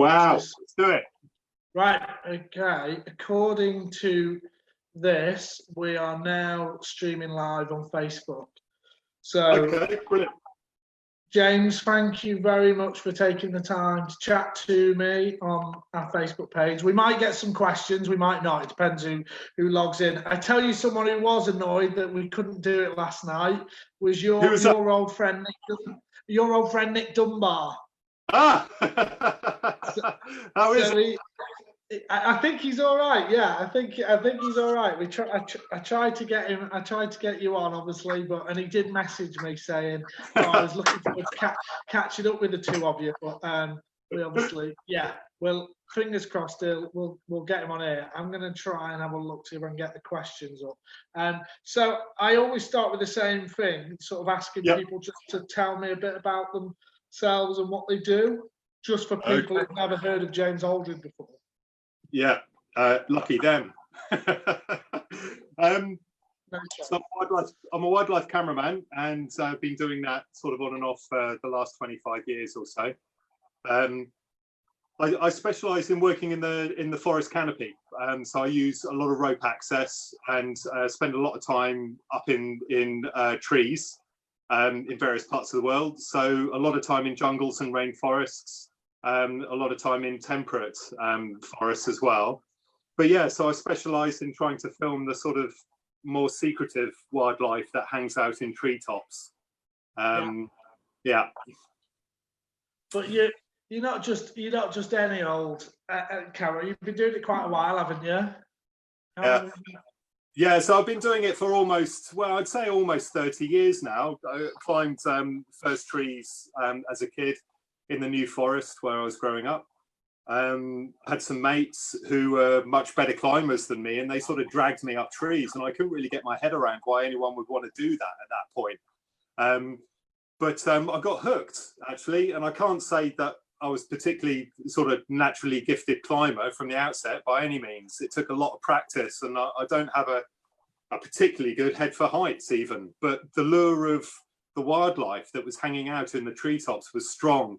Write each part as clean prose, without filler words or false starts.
Wow, Let's do it. Right, okay. According to this, we are now streaming live on Facebook. So, okay, brilliant. James, thank you very much for taking the time to chat to me on our Facebook page. We might get some questions, we might not. It depends who logs in. I tell you, someone who was annoyed that we couldn't do it last night was your old friend, Nick Dunbar. Ah, how is it? I think he's all right. Yeah, I think he's all right. I tried to get him. I tried to get you on, obviously, and he did message me saying, I was looking forward to catching up with the two of you. But we obviously, yeah. Well, fingers crossed. We'll get him on here. I'm going to try and have a look, see if I can get the questions up. So I always start with the same thing, sort of asking people just to tell me a bit about themselves and what they do, just for people who've never heard of James Aldred before. Yeah, lucky them. So I'm a wildlife cameraman, and I've been doing that sort of on and off the last 25 years or so. I specialise in working in the forest canopy, so I use a lot of rope access and spend a lot of time up in trees in various parts of the world. So a lot of time in jungles and rainforests. A lot of time in temperate forests as well. But yeah, so I specialise in trying to film the sort of more secretive wildlife that hangs out in treetops. Yeah. But you're not just any old camera. You've been doing it quite a while, haven't you? Yeah, so I've been doing it for I'd say almost 30 years now. I climbed first trees as a kid in the New Forest where I was growing up. Had some mates who were much better climbers than me, and they sort of dragged me up trees, and I couldn't really get my head around why anyone would want to do that at that point. But I got hooked, actually, and I can't say that I was particularly sort of naturally gifted climber from the outset by any means. It took a lot of practice, and I don't have a particularly good head for heights even, but the lure of the wildlife that was hanging out in the treetops was strong.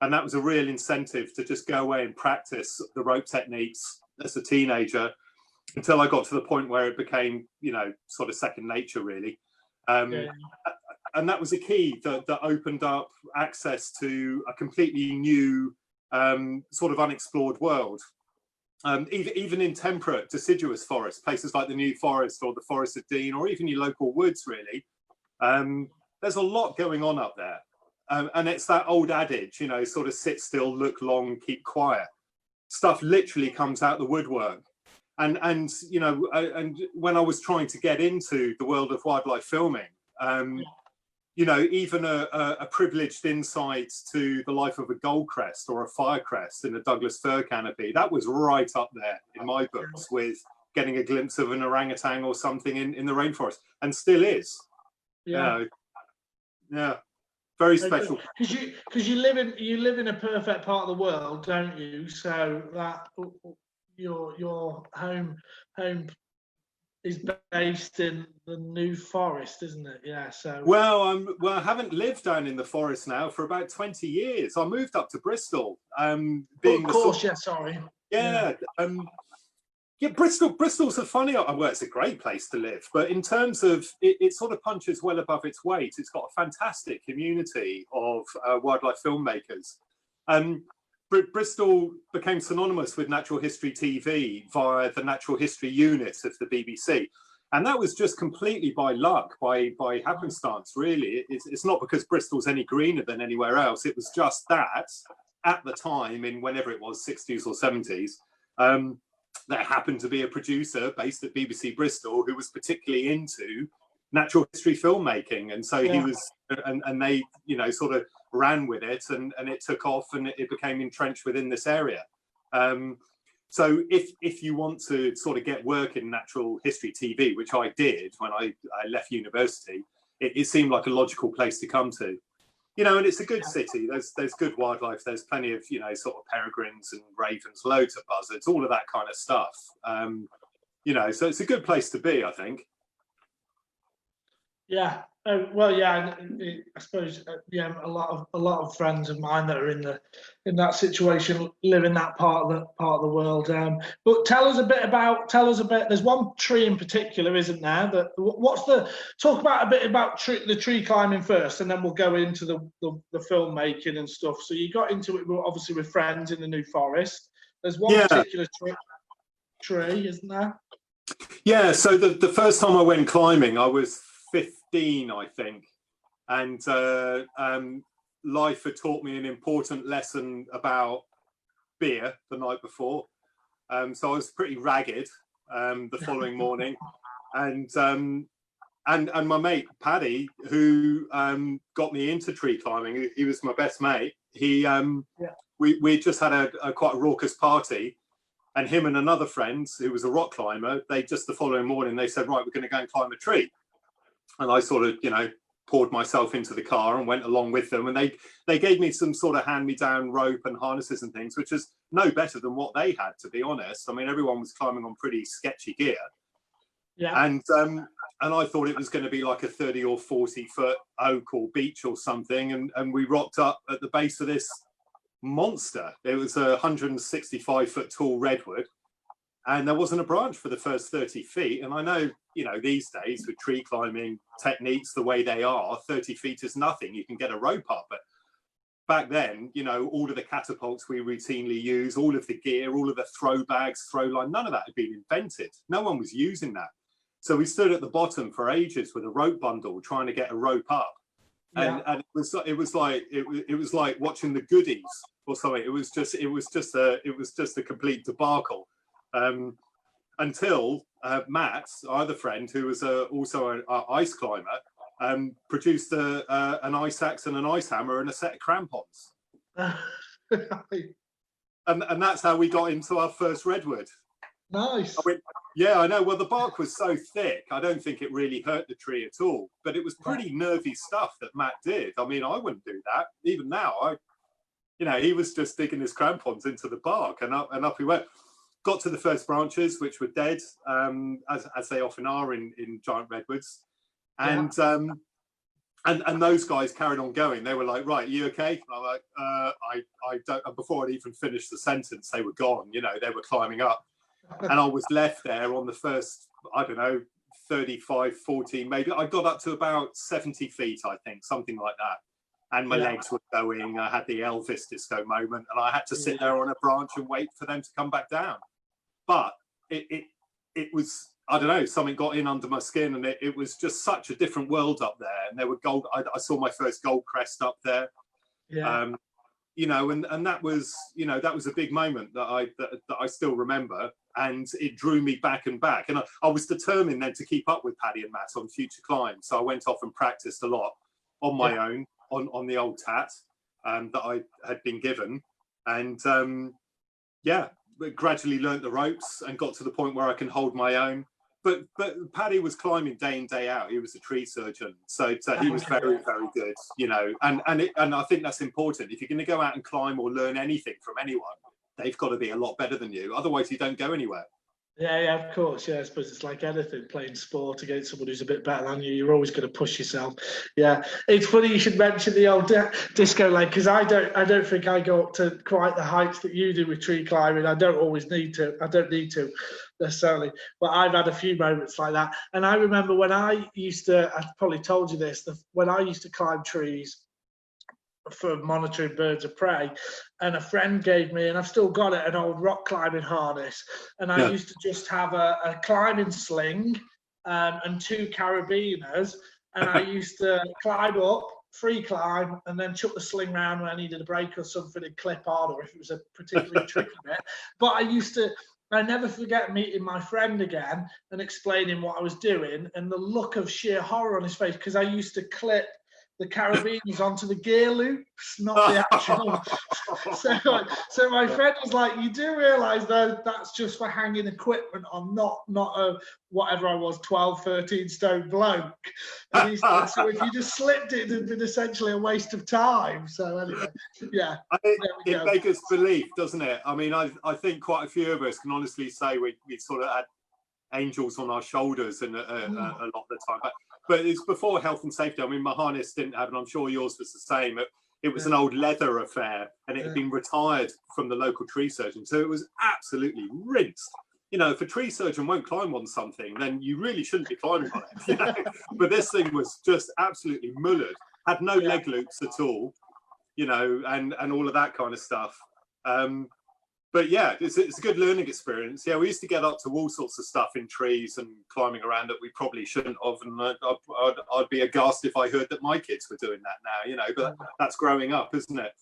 And that was a real incentive to just go away and practice the rope techniques as a teenager until I got to the point where it became, sort of second nature, really. And that was a key that opened up access to a completely new sort of unexplored world. Even in temperate, deciduous forests, places like the New Forest or the Forest of Dean, or even your local woods, really, there's a lot going on up there. And it's that old adage, sort of sit still, look long, keep quiet. Stuff literally comes out the woodwork. And when I was trying to get into the world of wildlife filming, even a privileged insight to the life of a goldcrest or a firecrest in a Douglas fir canopy, that was right up there in my books with getting a glimpse of an orangutan or something in the rainforest, and still is. Yeah. Very special. Because you live in a perfect part of the world, don't you? So that your home is based in the New Forest, isn't it? Yeah. So well, I haven't lived down in the forest now for about 20 years. I moved up to Bristol. Sorry. Yeah. Yeah, Bristol's a funny, well, it's a great place to live, but in terms of, it sort of punches well above its weight. It's got a fantastic community of wildlife filmmakers. Bristol became synonymous with Natural History TV via the Natural History Unit of the BBC. And that was just completely by luck, by happenstance, really. It's not because Bristol's any greener than anywhere else. It was just that, at the time, in whenever it was, 60s or 70s, there happened to be a producer based at BBC Bristol who was particularly into natural history filmmaking, and so he was, and they, sort of ran with it, and it took off, and it became entrenched within this area. So if you want to sort of get work in natural history TV, which I did when I left university, it seemed like a logical place to come to. And it's a good city. There's good wildlife. There's plenty of, sort of peregrines and ravens, loads of buzzards, all of that kind of stuff. So it's a good place to be, I think. Yeah. Oh, well, yeah. I suppose yeah, a lot of friends of mine that are in that situation live in that part of the world. But tell us a bit. There's one tree in particular, isn't there? Talk about a bit about the tree climbing first, and then we'll go into the filmmaking and stuff. So you got into it obviously with friends in the New Forest. There's one particular tree, isn't there? Yeah. So the first time I went climbing, I was 15, I think, and life had taught me an important lesson about beer the night before. So I was pretty ragged the following morning, and my mate Paddy, who got me into tree climbing, he was my best mate. We just had a quite a raucous party, and him and another friend who was a rock climber, they just the following morning they said, right, we're going to go and climb a tree. And I sort of, poured myself into the car and went along with them. And they gave me some sort of hand-me-down rope and harnesses and things, which is no better than what they had, to be honest. I mean, everyone was climbing on pretty sketchy gear. Yeah. And I thought it was going to be like a 30 or 40 foot oak or beech or something. And we rocked up at the base of this monster. It was a 165 foot tall redwood. And there wasn't a branch for the first 30 feet. And I know, these days with tree climbing techniques the way they are, 30 feet is nothing. You can get a rope up. But back then, all of the catapults we routinely use, all of the gear, all of the throw bags, throw line, none of that had been invented. No one was using that. So we stood at the bottom for ages with a rope bundle trying to get a rope up. And it was like watching the Goodies or something. It was just a complete debacle. Until Matt, our other friend, who was also an ice climber, produced an ice axe and an ice hammer and a set of crampons. and that's how we got into our first redwood. Nice. I know. Well, the bark was so thick, I don't think it really hurt the tree at all. But it was pretty nervy stuff that Matt did. I mean, I wouldn't do that. Even now, he was just digging his crampons into the bark, and up he went. Got to the first branches, which were dead, as they often are in giant redwoods, and those guys carried on going. They were like, "Right, you okay?" And I'm like, "I don't." And before I'd even finished the sentence, they were gone. They were climbing up, and I was left there on the first, I don't know, 35, 40, maybe. I got up to about 70 feet, I think, something like that. And my legs were going. I had the Elvis disco moment, and I had to sit there on a branch and wait for them to come back down. But it was, I don't know, something got in under my skin, and it was just such a different world up there. And there were gold. I saw my first gold crest up there. Yeah. And that was, that was a big moment that I still remember, and it drew me back and back. And I was determined then to keep up with Paddy and Matt on future climbs. So I went off and practiced a lot on my own on the old tat that I had been given, and gradually learnt the ropes and got to the point where I can hold my own. But Paddy was climbing day in, day out. He was a tree surgeon, so he was very, very good, and I think that's important. If you're going to go out and climb or learn anything from anyone, they've got to be a lot better than you. Otherwise, you don't go anywhere. Yeah, of course. Yeah, I suppose it's like anything, playing sport against someone who's a bit better than you. You're always going to push yourself. Yeah, it's funny you should mention the old disco leg, because I don't think I go up to quite the heights that you do with tree climbing. I don't need to necessarily, but I've had a few moments like that. And I remember when I probably told you this, when I used to climb trees for monitoring birds of prey, and a friend gave me, and I've still got it, an old rock climbing harness, and I used to just have a climbing sling and 2 carabiners, and I used to climb up, free climb, and then chuck the sling round when I needed a break or something and clip on, or if it was a particularly tricky bit. But I never forget meeting my friend again and explaining what I was doing, and the look of sheer horror on his face, because I used to clip the carabiners onto the gear loops, not the actual. So my friend was like, "You do realise that that's just for hanging equipment on, not a whatever I was, 12, 13 stone bloke." And he said, so if you just slipped it, it'd been essentially a waste of time. So anyway, yeah. It beggars belief, doesn't it? I mean, I think quite a few of us can honestly say we sort of had angels on our shoulders and a lot of the time. but it's before health and safety. I mean, my harness didn't have, and I'm sure yours was the same. It was an old leather affair, and it had been retired from the local tree surgeon, so it was absolutely rinsed. You know, if a tree surgeon won't climb on something, then you really shouldn't be climbing on it. You know? But this thing was just absolutely mullered, had no leg loops at all, you know, and all of that kind of stuff. But yeah, it's a good learning experience. Yeah, we used to get up to all sorts of stuff in trees and climbing around that we probably shouldn't have. And I'd be aghast if I heard that my kids were doing that now, you know, but that's growing up, isn't it?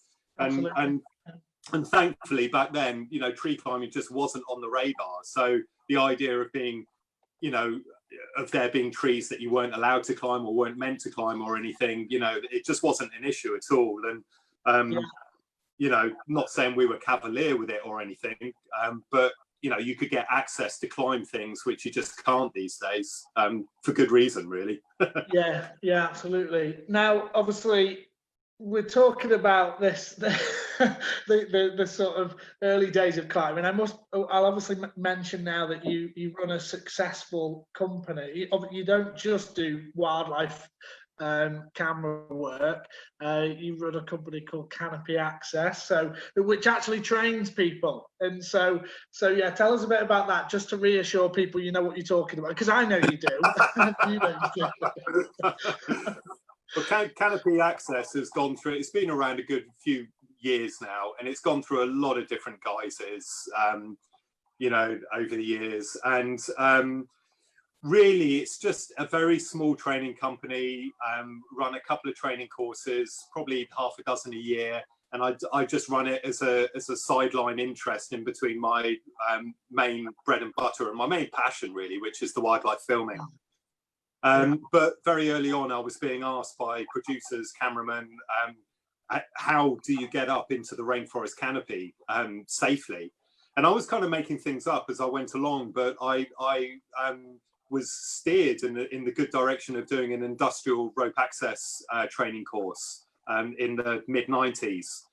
And thankfully back then, you know, tree climbing just wasn't on the radar. So the idea of being, you know, of there being trees that you weren't allowed to climb or weren't meant to climb or anything, you know, it just wasn't an issue at all. And, you know, not saying we were cavalier with it or anything, but, you know, you could get access to climb things, which you just can't these days, for good reason, really. Yeah, absolutely. Now, obviously, we're talking about this, the sort of early days of climbing. I'll obviously mention now that you run a successful company. You don't just do wildlife camera work. You run a company called Canopy Access, which actually trains people. And so yeah, tell us a bit about that, just to reassure people you know what you're talking about, because I know you do. You know you do. Well, Canopy Access has gone through, it's been around a good few years now, and it's gone through a lot of different guises, you know, over the years. And really, it's just a very small training company, run a couple of training courses, probably half a dozen a year. And I just run it as a sideline interest in between my main bread and butter and my main passion, really, which is the wildlife filming. But very early on, I was being asked by producers, cameramen, how do you get up into the rainforest canopy safely? And I was kind of making things up as I went along, but I was steered in the good direction of doing an industrial rope access training course in the mid-90s,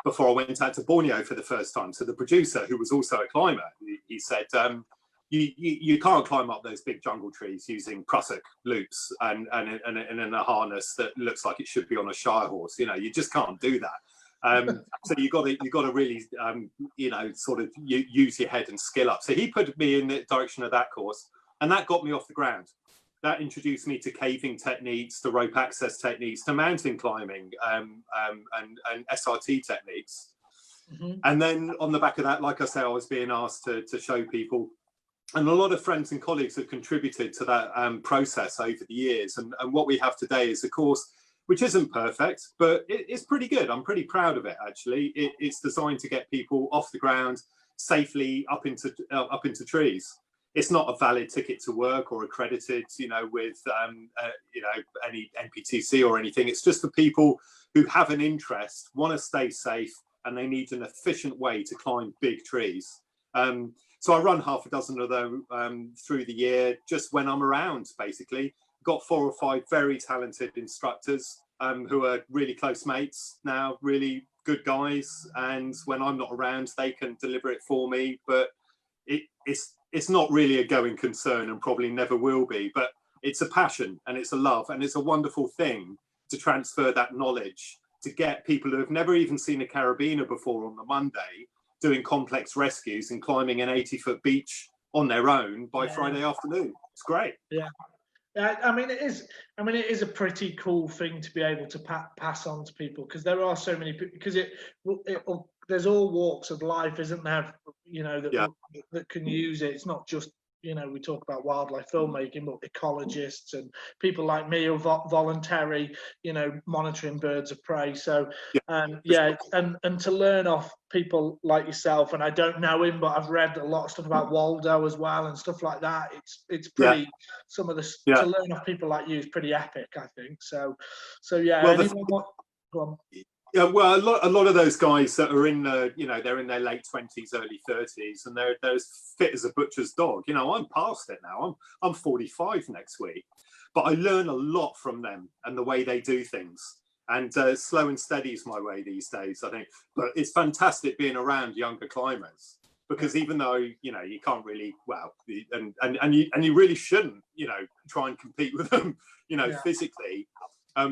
before I went out to Borneo for the first time. So the producer, who was also a climber, he said, you can't climb up those big jungle trees using prusik loops and in a harness that looks like it should be on a shire horse. You know, you just can't do that. So you got to really, you know, sort of use your head and skill up. So he put me in the direction of that course, and that got me off the ground. That introduced me to caving techniques, to rope access techniques, to mountain climbing, and SRT techniques. And then on the back of that, like I say, I was being asked to show people. And a lot of friends and colleagues have contributed to that process over the years. And what we have today is a course which isn't perfect, but it's pretty good. I'm pretty proud of it, actually. It's designed to get people off the ground safely up into trees. It's not a valid ticket to work or accredited, you know, with you know, any NPTC or anything. It's just for people who have an interest, want to stay safe, and they need an efficient way to climb big trees. So I run half a dozen of them through the year, just when I'm around, basically. Got 4 or 5 very talented instructors who are really close mates now, really good guys. And when I'm not around, they can deliver it for me. But it's not really a going concern, and probably never will be. But it's a passion, and it's a love, and it's a wonderful thing to transfer that knowledge, to get people who have never even seen a carabiner before on the Monday doing complex rescues and climbing an 80-foot beach on their own by Friday afternoon. It's great. Yeah. I mean, it is a pretty cool thing to be able to pass on to people, because there are so many people, because there's all walks of life, isn't there? You know, that can use it. It's not just, you know, we talk about wildlife filmmaking, but ecologists and people like me are voluntary, you know, monitoring birds of prey. So, and to learn off people like yourself, and I don't know him, but I've read a lot of stuff about Waldo as well and stuff like that. It's pretty, some of the, to learn off people like you is pretty epic, I think. So yeah. Well, go on. Yeah, well, a lot of those guys that are in, you know, they're in their late 20s, early 30s, and they're as fit as a butcher's dog. You know, I'm past it now. I'm 45 next week, but I learn a lot from them and the way they do things. And slow and steady is my way these days, I think. But it's fantastic being around younger climbers. because even though, you know, you can't really, well, and you really shouldn't, you know, try and compete with them, you know, physically.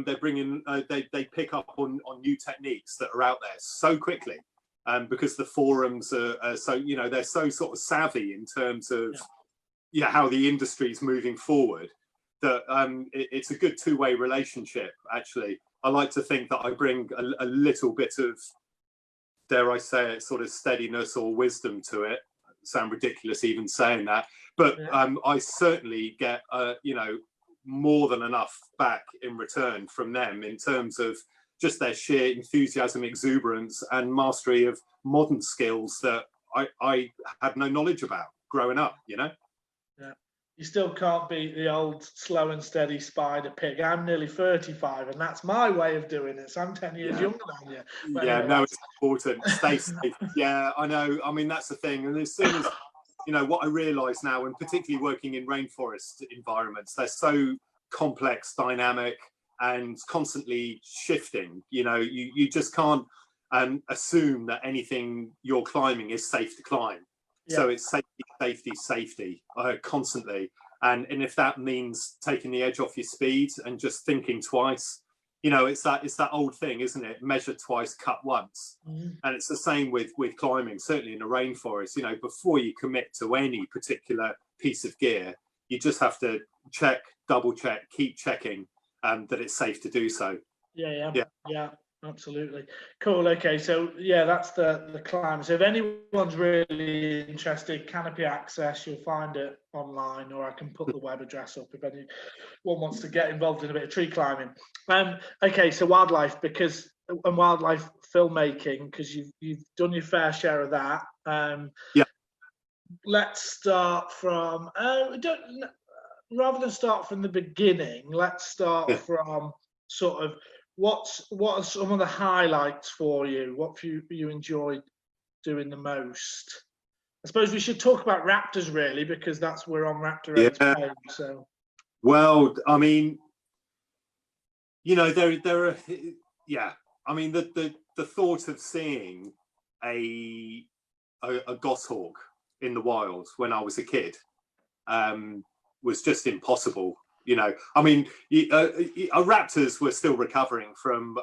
They're bringing, they pick up on new techniques that are out there so quickly, because the forums are so, you know, they're so sort of savvy in terms of how the industry is moving forward, that it's a good two-way relationship, actually. I like to think that I bring a little bit of, dare I say it, sort of steadiness or wisdom to it. Sound ridiculous even saying that, but I certainly get, you know, more than enough back in return from them in terms of just their sheer enthusiasm, exuberance, and mastery of modern skills that I had no knowledge about growing up, you know? Yeah. You still can't beat the old slow and steady spider pig. I'm nearly 35, and that's my way of doing it. So I'm 10 years younger than you. But yeah, anyway, no, it's important. Stay safe. Yeah, I know. I mean, that's the thing. And as soon as, you know, what I realise now, and particularly working in rainforest environments, they're so complex, dynamic, and constantly shifting. You know, you just can't assume that anything you're climbing is safe to climb. So it's safety, constantly. And if that means taking the edge off your speed and just thinking twice, you know, it's that old thing, isn't it? Measure twice, cut once. And it's the same with climbing, certainly in a rainforest. You know, before you commit to any particular piece of gear, you just have to check, double check, keep checking that it's safe to do so. Yeah, absolutely. Cool. Okay, so yeah, that's the climb. So if anyone's really interested, Canopy Access, you'll find it online, or I can put the web address up if anyone wants to get involved in a bit of tree climbing. Okay, so wildlife, and wildlife filmmaking, because you've done your fair share of that. Let's start from rather than start from the beginning, let's start from sort of what are some of the highlights for you? What you enjoyed doing the most? I suppose we should talk about raptors, really, because we're on Raptor 8's page. So, well, I mean, you know, there are, I mean, the thought of seeing a goshawk in the wild when I was a kid was just impossible. You know, I mean, raptors were still recovering from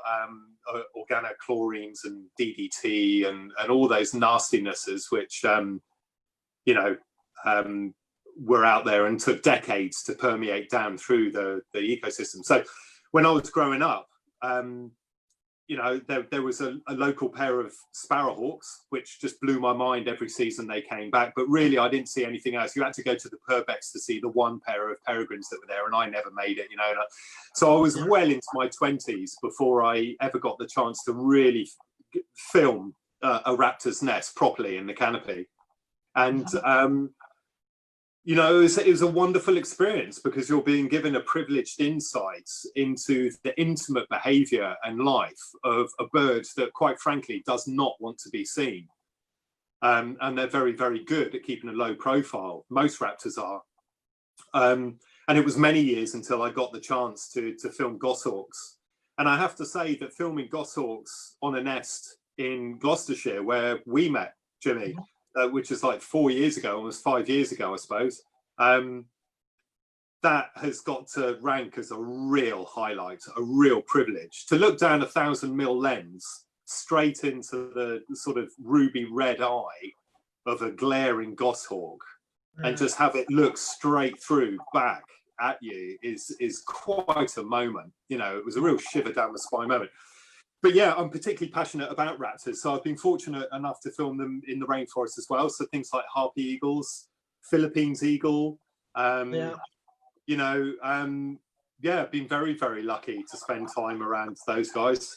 organochlorines and DDT and all those nastinesses, which, you know, were out there and took decades to permeate down through the ecosystem. So when I was growing up, you know, there was a local pair of sparrowhawks, which just blew my mind every season they came back. But really, I didn't see anything else. You had to go to the Purbex to see the one pair of peregrines that were there, and I never made it, you know. So I was well into my 20s before I ever got the chance to really film a raptor's nest properly in the canopy. And you know, it was a wonderful experience because you're being given a privileged insight into the intimate behavior and life of a bird that, quite frankly, does not want to be seen. And they're very, very good at keeping a low profile. Most raptors are. And it was many years until I got the chance to film goshawks. And I have to say that filming goshawks on a nest in Gloucestershire, where we met, Jimmy, which is like 4 years ago, almost 5 years ago, I suppose. That has got to rank as a real highlight, a real privilege. To look down a 1,000mm lens straight into the sort of ruby red eye of a glaring goshawk and just have it look straight through back at you is quite a moment. You know, it was a real shiver down the spine moment. But yeah, I'm particularly passionate about raptors. So I've been fortunate enough to film them in the rainforest as well. So things like Harpy eagles, Philippines eagle, you know, been very, very lucky to spend time around those guys.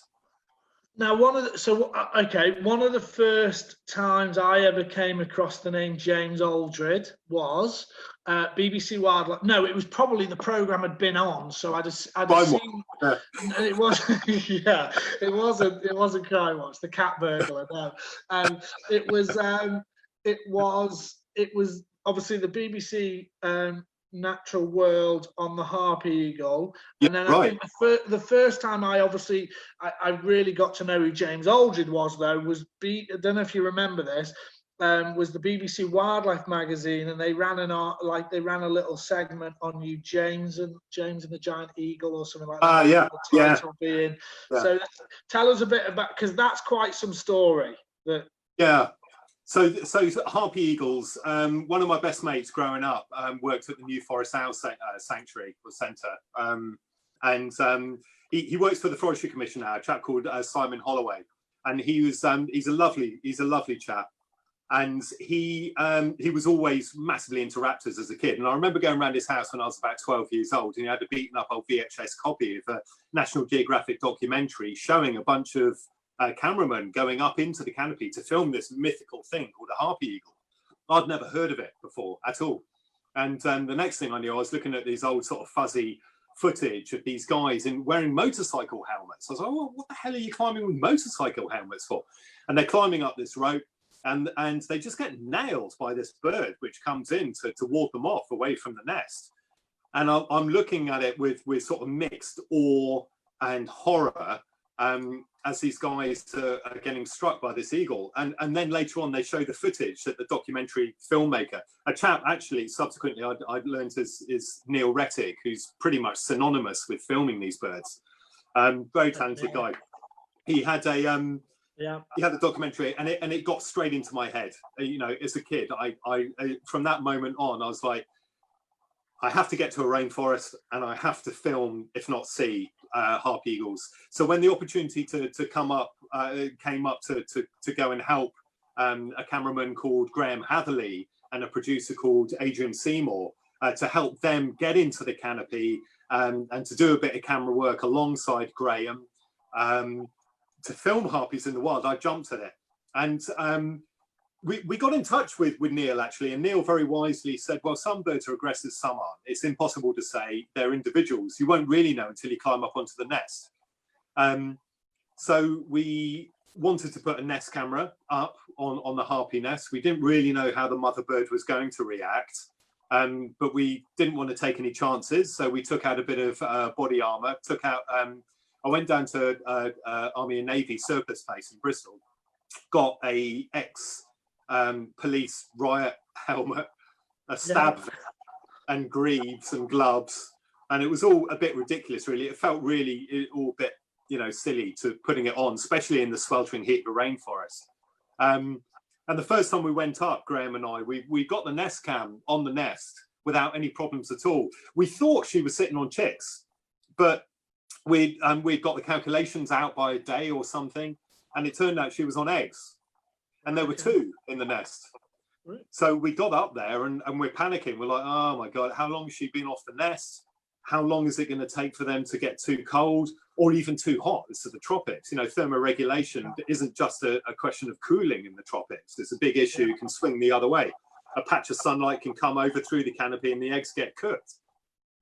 Now, one of the first times I ever came across the name James Aldred was BBC Wildlife. No, it was probably the programme had been on, so I'd seen. It was, it wasn't Crime Watch, the cat burglar. No, it was obviously the BBC Natural World on the Harpy eagle, and then I think the first time I really got to know who James Aldred was, though, was I don't know if you remember this. was the BBC Wildlife magazine, and they ran they ran a little segment on you, James and the Giant Eagle, or something like that. Yeah, the title being. Yeah. So tell us a bit about, because that's quite some story. Yeah. So Harpy Eagles. One of my best mates growing up worked at the New Forest Owl Sanctuary or Centre, and he works for the Forestry Commission now. A chap called Simon Holloway, and he's a lovely chap. And he was always massively into raptors as a kid. And I remember going around his house when I was about 12 years old, and he had a beaten up old VHS copy of a National Geographic documentary showing a bunch of cameramen going up into the canopy to film this mythical thing called a Harpy Eagle. I'd never heard of it before at all. And the next thing I knew, I was looking at these old sort of fuzzy footage of these guys wearing motorcycle helmets. I was like, oh, what the hell are you climbing with motorcycle helmets for? And they're climbing up this rope. And they just get nailed by this bird, which comes in to ward them off away from the nest. And I'm looking at it with sort of mixed awe and horror as these guys are getting struck by this eagle. And then later on, they show the footage that the documentary filmmaker, a chap actually subsequently I'd learned is Neil Rettig, who's pretty much synonymous with filming these birds. Very talented guy. He had a he had a documentary, and it got straight into my head. You know, as a kid, I from that moment on, I was like, I have to get to a rainforest, and I have to film, if not see, Harpy Eagles. So when the opportunity to come up came up to go and help a cameraman called Graham Hatherley and a producer called Adrian Seymour to help them get into the canopy and to do a bit of camera work alongside Graham. To film harpies in the wild, I jumped at it, and we got in touch with Neil actually, and Neil very wisely said, well, some birds are aggressive, some aren't. It's impossible to say. They're individuals. You won't really know until you climb up onto the nest. So we wanted to put a nest camera up on the harpy nest. We didn't really know how the mother bird was going to react, but we didn't want to take any chances, so we took out a bit of body armor, I went down to Army and Navy surplus base in Bristol, got a ex-police riot helmet, a stab vest, and greaves and gloves, and it was all a bit ridiculous, really. It felt really all a bit, silly to putting it on, especially in the sweltering heat of the rainforest. And the first time we went up, Graham and I, we got the nest cam on the nest without any problems at all. We thought she was sitting on chicks, but we'd got the calculations out by a day or something, and it turned out she was on eggs, and there were two in the nest. So we got up there and we're panicking. We're like, oh my God, how long has she been off the nest? How long is it going to take for them to get too cold or even too hot? This is the tropics. Thermoregulation isn't just a question of cooling in the tropics. It's a big issue. It can swing the other way. A patch of sunlight can come over through the canopy and the eggs get cooked.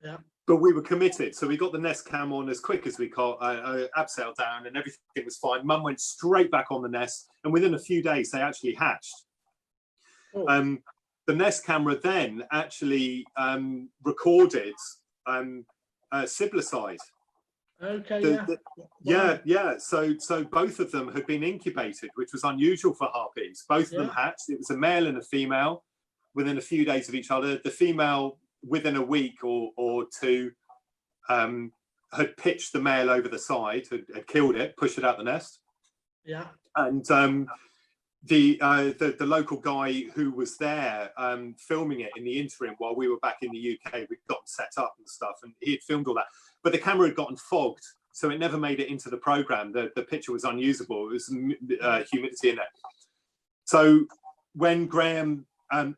Yeah. But we were committed, so we got the nest cam on as quick as we could, abseil down, and everything was fine. Mum went straight back on the nest, and within a few days, they actually hatched. Oh. The nest camera then actually recorded siblicide. Okay. Yeah. So both of them had been incubated, which was unusual for harpies. Both of them hatched. It was a male and a female within a few days of each other. The female, within a week or two, had pitched the male over the side, had killed it, pushed it out the nest. Yeah. And the local guy who was there filming it in the interim while we were back in the UK, we'd gotten set up and stuff, and he had filmed all that. But the camera had gotten fogged, so it never made it into the program. The picture was unusable. It was humidity in it. So when Graham,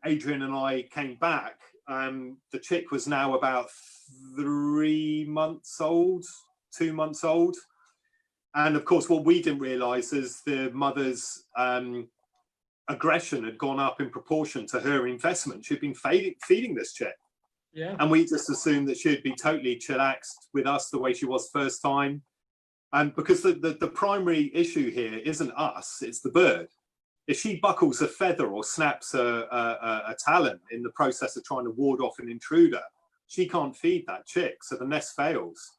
Adrian and I came back, the chick was now about 3 months old, 2 months old. And of course, what we didn't realize is the mother's aggression had gone up in proportion to her investment. She'd been feeding this chick. Yeah. And we just assumed that she'd be totally chillaxed with us the way she was first time. And because the primary issue here isn't us, it's the bird. If she buckles a feather or snaps a talon in the process of trying to ward off an intruder, she can't feed that chick, so the nest fails.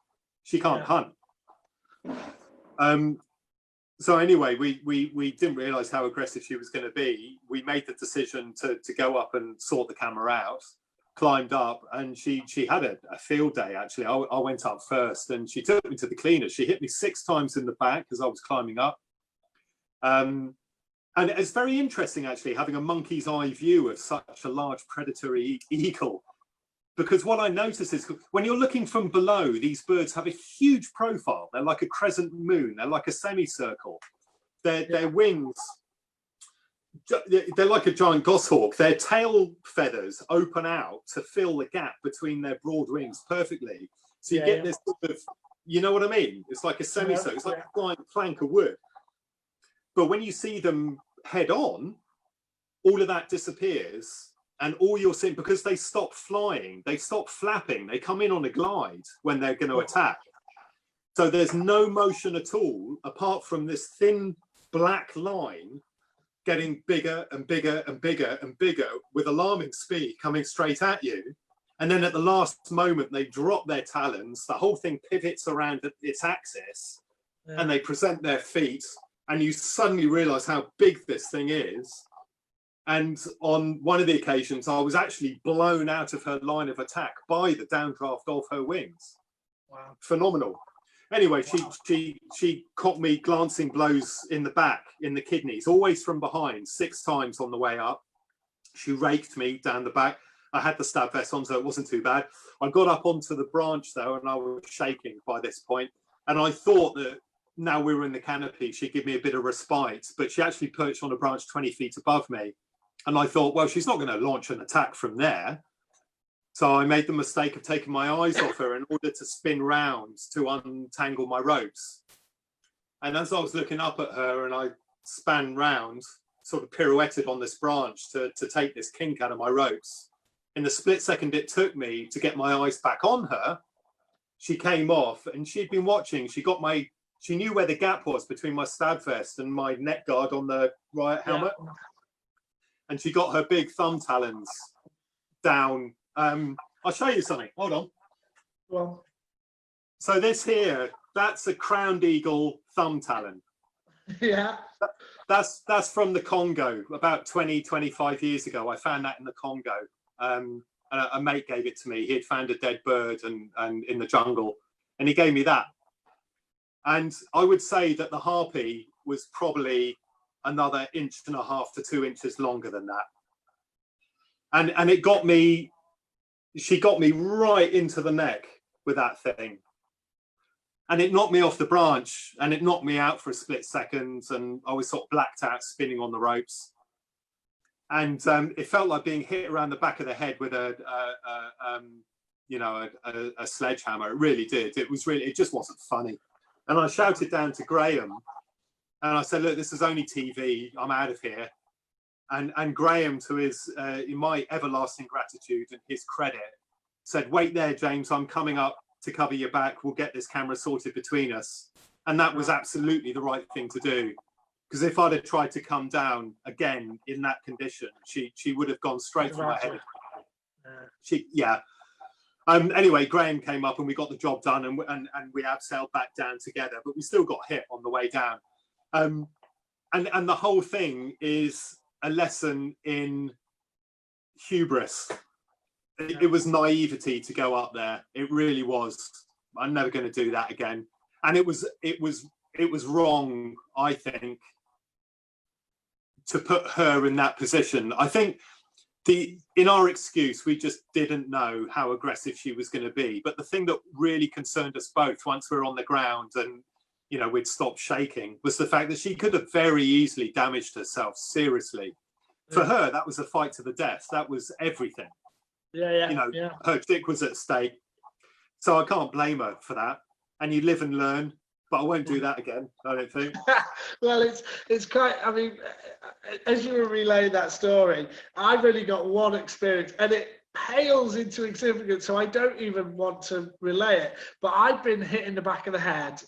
She can't hunt. So anyway, we didn't realise how aggressive she was going to be. We made the decision to go up and sort the camera out. Climbed up, and she had a field day. Actually, I went up first, and she took me to the cleaner. She hit me 6 times in the back as I was climbing up. And it's very interesting, actually, having a monkey's eye view of such a large predatory eagle, because what I notice is when you're looking from below, these birds have a huge profile. They're like a crescent moon. They're like a semicircle. Their wings, they're like a giant goshawk. Their tail feathers open out to fill the gap between their broad wings perfectly. So you get this sort of, you know what I mean? It's like a semicircle. It's like a giant plank of wood. But when you see them head on, all of that disappears. And all you're seeing, because they stop flying, they stop flapping, they come in on a glide when they're going to attack. So there's no motion at all, apart from this thin black line getting bigger and bigger and bigger and bigger with alarming speed coming straight at you. And then at the last moment, they drop their talons, the whole thing pivots around its axis, and they present their feet, and you suddenly realize how big this thing is. And on one of the occasions, I was actually blown out of her line of attack by the downdraft of her wings. Wow. Phenomenal. Anyway, she caught me glancing blows in the back, in the kidneys, always from behind, 6 times on the way up. She raked me down the back. I had the stab vest on, so it wasn't too bad. I got up onto the branch, though, and I was shaking by this point. And I thought that now we were in the canopy, she'd give me a bit of respite. But she actually perched on a branch 20 feet above me. And I thought, well, she's not going to launch an attack from there. So I made the mistake of taking my eyes off her in order to spin round to untangle my ropes. And as I was looking up at her and I span round, sort of pirouetted on this branch to take this kink out of my ropes, in the split second it took me to get my eyes back on her, she came off and she'd been watching. She knew where the gap was between my stab vest and my neck guard on the riot helmet. Yeah. And she got her big thumb talons down. I'll show you something. Hold on. Well, so this here, that's a crowned eagle thumb talon. Yeah. That's from the Congo about 20, 25 years ago. I found that in the Congo. A mate gave it to me. He had found a dead bird and in the jungle, and he gave me that. And I would say that the Harpy was probably another 1.5 to 2 inches longer than that. And it got me, she got me right into the neck with that thing. And it knocked me off the branch and it knocked me out for a split second. And I was sort of blacked out spinning on the ropes. And it felt like being hit around the back of the head with a sledgehammer. It really did. It just wasn't funny. And I shouted down to Graham and I said, look, this is only TV. I'm out of here. And Graham, to his, my everlasting gratitude and his credit, said, wait there, James, I'm coming up to cover your back. We'll get this camera sorted between us. And that was absolutely the right thing to do. Because if I'd have tried to come down again in that condition, she would have gone straight for my head. Anyway, Graham came up and we got the job done and we abseiled back down together, but we still got hit on the way down. And the whole thing is a lesson in hubris. It was naivety to go up there. It really was. I'm never going to do that again. And it was wrong, I think, to put her in that position. I think in our excuse, we just didn't know how aggressive she was going to be. But the thing that really concerned us both once we were on the ground and, you know, we'd stopped shaking was the fact that she could have very easily damaged herself seriously. For her, that was a fight to the death. That was everything. Her dick was at stake. So I can't blame her for that. And you live and learn. But I won't do that again, I don't think. Well, it's quite, I mean, as you were relaying that story, I've only got one experience and it pales into insignificance, so I don't even want to relay it. But I've been hit in the back of the head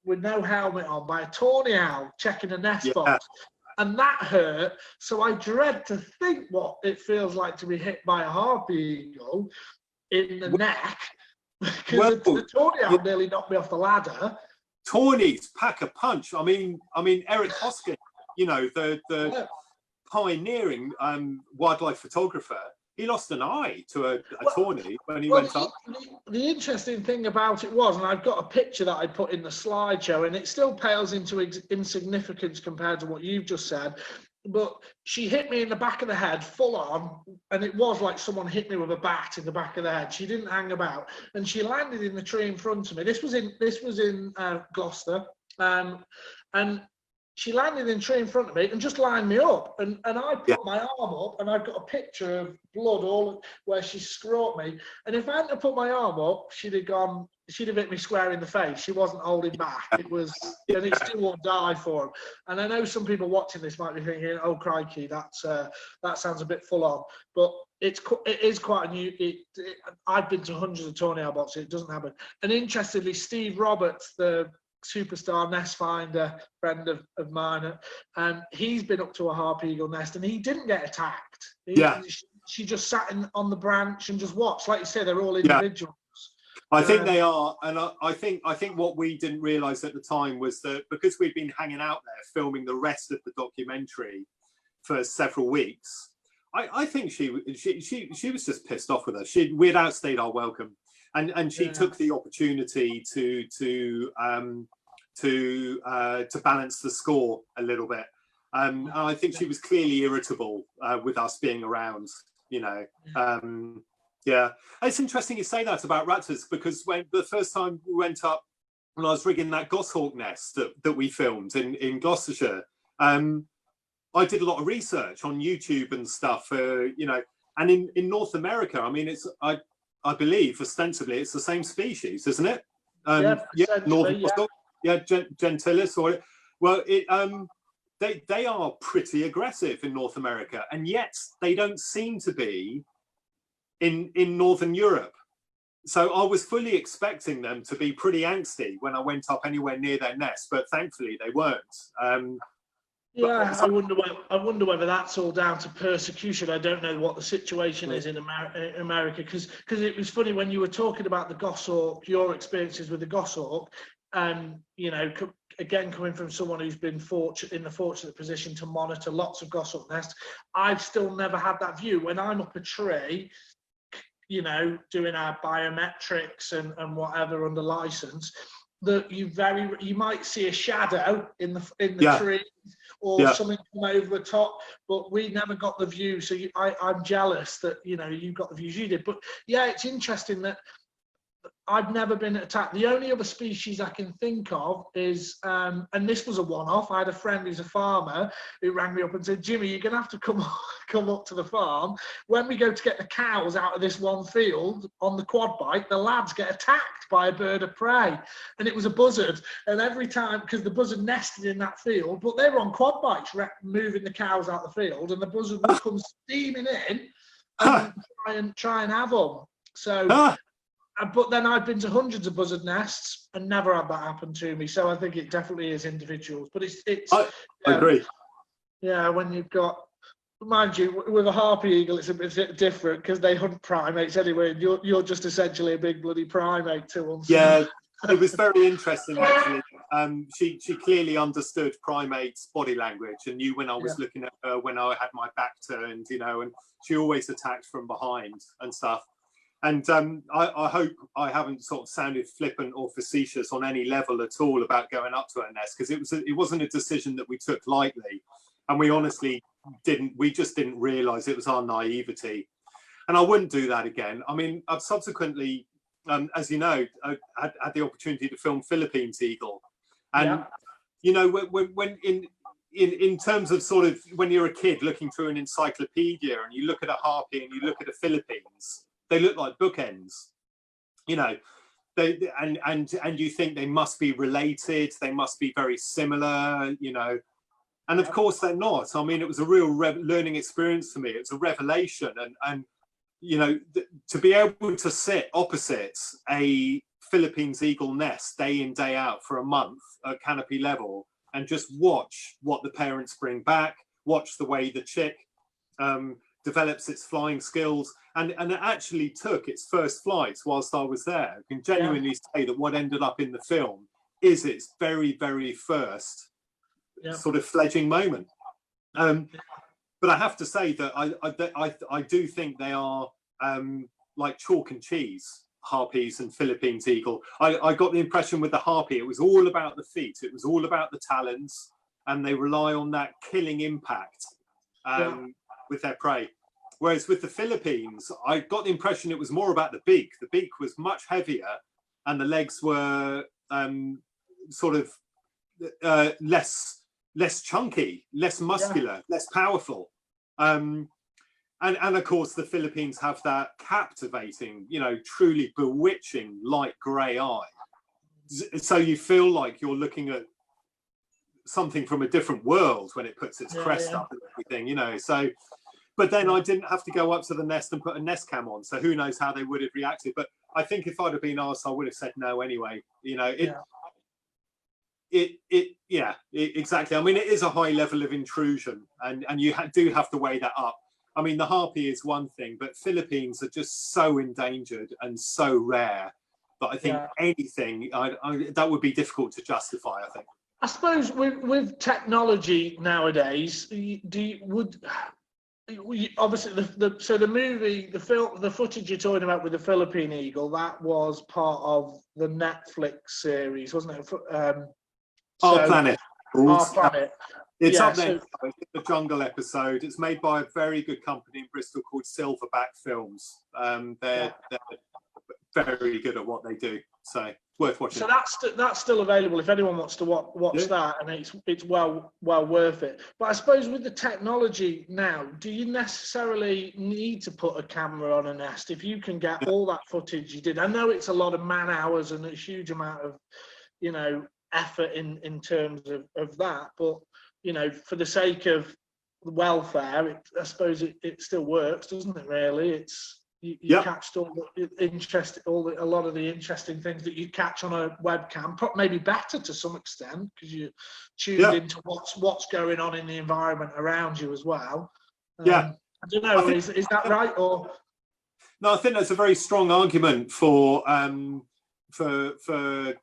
with no helmet on by a tawny owl checking a nest box. And that hurt, so I dread to think what it feels like to be hit by a harpy eagle in the neck, because the tawny owl nearly knocked me off the ladder. Tawneys pack a punch. I mean Eric Hoskin, you know, the pioneering wildlife photographer. He lost an eye to a tawny when he went up. The interesting thing about it was, and I've got a picture that I put in the slideshow, and it still pales into insignificance compared to what you've just said, but she hit me in the back of the head full on, and it was like someone hit me with a bat in the back of the head. She didn't hang about, and she landed in the tree in front of me. This was in Gloucester, and she landed in the tree in front of me and just lined me up, and I put my arm up, and I've got a picture of blood all where she scraped me, and if I hadn't put my arm up, she'd have hit me square in the face. She wasn't holding back. It was, and it's do or die for him. And I know some people watching this might be thinking, oh crikey, that sounds a bit full on, but it is quite a new. I've been to hundreds of tawny owl boxes. It doesn't happen. And interestingly, Steve Roberts, the superstar nest finder friend of mine, he's been up to a harpy eagle nest, and he didn't get attacked. She just sat on the branch and just watched. Like you said, they're all individuals. I think they are, and I think what we didn't realise at the time was that because we'd been hanging out there filming the rest of the documentary for several weeks, I think she was just pissed off with us. We'd outstayed our welcome, and she took the opportunity to balance the score a little bit. And I think she was clearly irritable with us being around, you know. It's interesting you say that about raptors, because when the first time we went up, when I was rigging that goshawk nest that we filmed in Gloucestershire, I did a lot of research on YouTube and stuff, you know, and in North America, I mean, it's I believe ostensibly it's the same species, isn't it? Northern goshawk, gentilis, or they are pretty aggressive in North America, and yet they don't seem to be in Northern Europe. So I was fully expecting them to be pretty angsty when I went up anywhere near their nest, but thankfully they weren't. I wonder whether that's all down to persecution. I don't know what the situation is in America, because it was funny when you were talking about the goshawk, your experiences with the goshawk, and you know, again, coming from someone who's been in the fortunate position to monitor lots of goshawk nests, I've still never had that view. When I'm up a tree, you know, doing our biometrics and whatever under license, that you might see a shadow in the tree or something come over the top, but we never got the view. So I'm jealous that, you know, you got the views you did. But yeah, it's interesting that I've never been attacked. The only other species I can think of is, and this was a one-off. I had a friend who's a farmer who rang me up and said, Jimmy, you're going to have to come up to the farm. When we go to get the cows out of this one field on the quad bike, the lads get attacked by a bird of prey. And it was a buzzard. And every time, because the buzzard nested in that field, but they were on quad bikes moving the cows out of the field, and the buzzard would come steaming in and try and have them. So... But then I've been to hundreds of buzzard nests and never had that happen to me. So I think it definitely is individuals. But I agree. Yeah, when you've got, mind you, with a harpy eagle, it's a bit different because they hunt primates anyway. And you're just essentially a big bloody primate to them. So. Yeah, it was very interesting actually. She clearly understood primates' body language and knew when I was looking at her when I had my back turned, you know, and she always attacked from behind and stuff. And I hope I haven't sort of sounded flippant or facetious on any level at all about going up to her nest, because it wasn't a decision that we took lightly, and we honestly didn't. We just didn't realise it was our naivety, and I wouldn't do that again. I mean, I've subsequently, as you know, I had the opportunity to film Philippines eagle, and you know, when in terms of sort of when you're a kid looking through an encyclopedia and you look at a harpy and you look at the Philippines. They look like bookends, you know. And you think they must be related. They must be very similar, you know. And of course they're not. I mean, it was a real learning experience for me. It's a revelation, and you know, to be able to sit opposite a Philippines eagle nest day in day out for a month at canopy level and just watch what the parents bring back, watch the way the chick develops its flying skills, and it actually took its first flights whilst I was there. I can genuinely say that what ended up in the film is its very, very first sort of fledging moment. But I have to say that I do think they are like chalk and cheese, harpies and Philippines eagle. I got the impression with the harpy, it was all about the feet, it was all about the talons, and they rely on that killing impact with their prey. Whereas with the Philippines, I got the impression it was more about the beak. The beak was much heavier, and the legs were sort of less chunky, less muscular, less powerful. And of course, the Philippines have that captivating, you know, truly bewitching light grey eye. So you feel like you're looking at something from a different world when it puts its crest up and everything, you know. So, but then I didn't have to go up to the nest and put a nest cam on. So who knows how they would have reacted. But I think if I'd have been asked, I would have said no anyway. You know, exactly. I mean, it is a high level of intrusion, and you do have to weigh that up. I mean, the harpy is one thing, but Philippines are just so endangered and so rare that I think anything that would be difficult to justify, I think. I suppose with technology nowadays, obviously the movie, the footage you're talking about with the Philippine eagle, that was part of the Netflix series, wasn't it? Our Planet. Our Planet. It's up there. It's the jungle episode. It's made by a very good company in Bristol called Silverback Films. They're very good at what they do. So worth watching. So that's still available if anyone wants to watch that, and it's well worth it. But I suppose with the technology now, do you necessarily need to put a camera on a nest if you can get all that footage you did? I know it's a lot of man hours and a huge amount of, you know, effort in terms of that, but you know, for the sake of welfare, I suppose it still works, doesn't it? Really, it's you catched all the a lot of the interesting things that you catch on a webcam, maybe better to some extent because you tuned into what's going on in the environment around you as well. I don't know, is that right or? No, I think that's a very strong argument for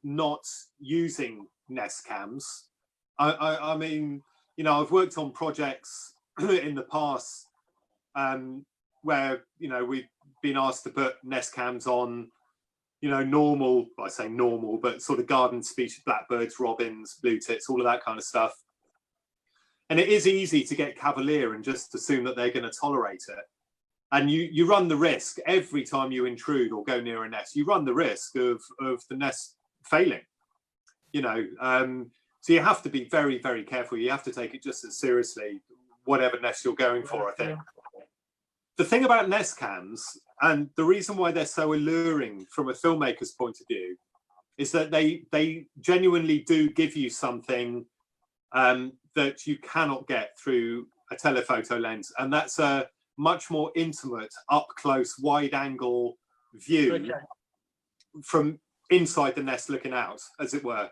not using nest cams. I mean, you know, I've worked on projects in the past where, you know, we've been asked to put nest cams on, you know, normal, I say normal, but sort of garden species, blackbirds, robins, blue tits, all of that kind of stuff. And it is easy to get cavalier and just assume that they're going to tolerate it. And you run the risk every time you intrude or go near a nest, you run the risk of the nest failing, you know. So you have to be very, very careful. You have to take it just as seriously, whatever nest you're going for, I think. The thing about nest cams, and the reason why they're so alluring from a filmmaker's point of view, is that they genuinely do give you something that you cannot get through a telephoto lens. And that's a much more intimate, up-close, wide-angle view from inside the nest looking out, as it were.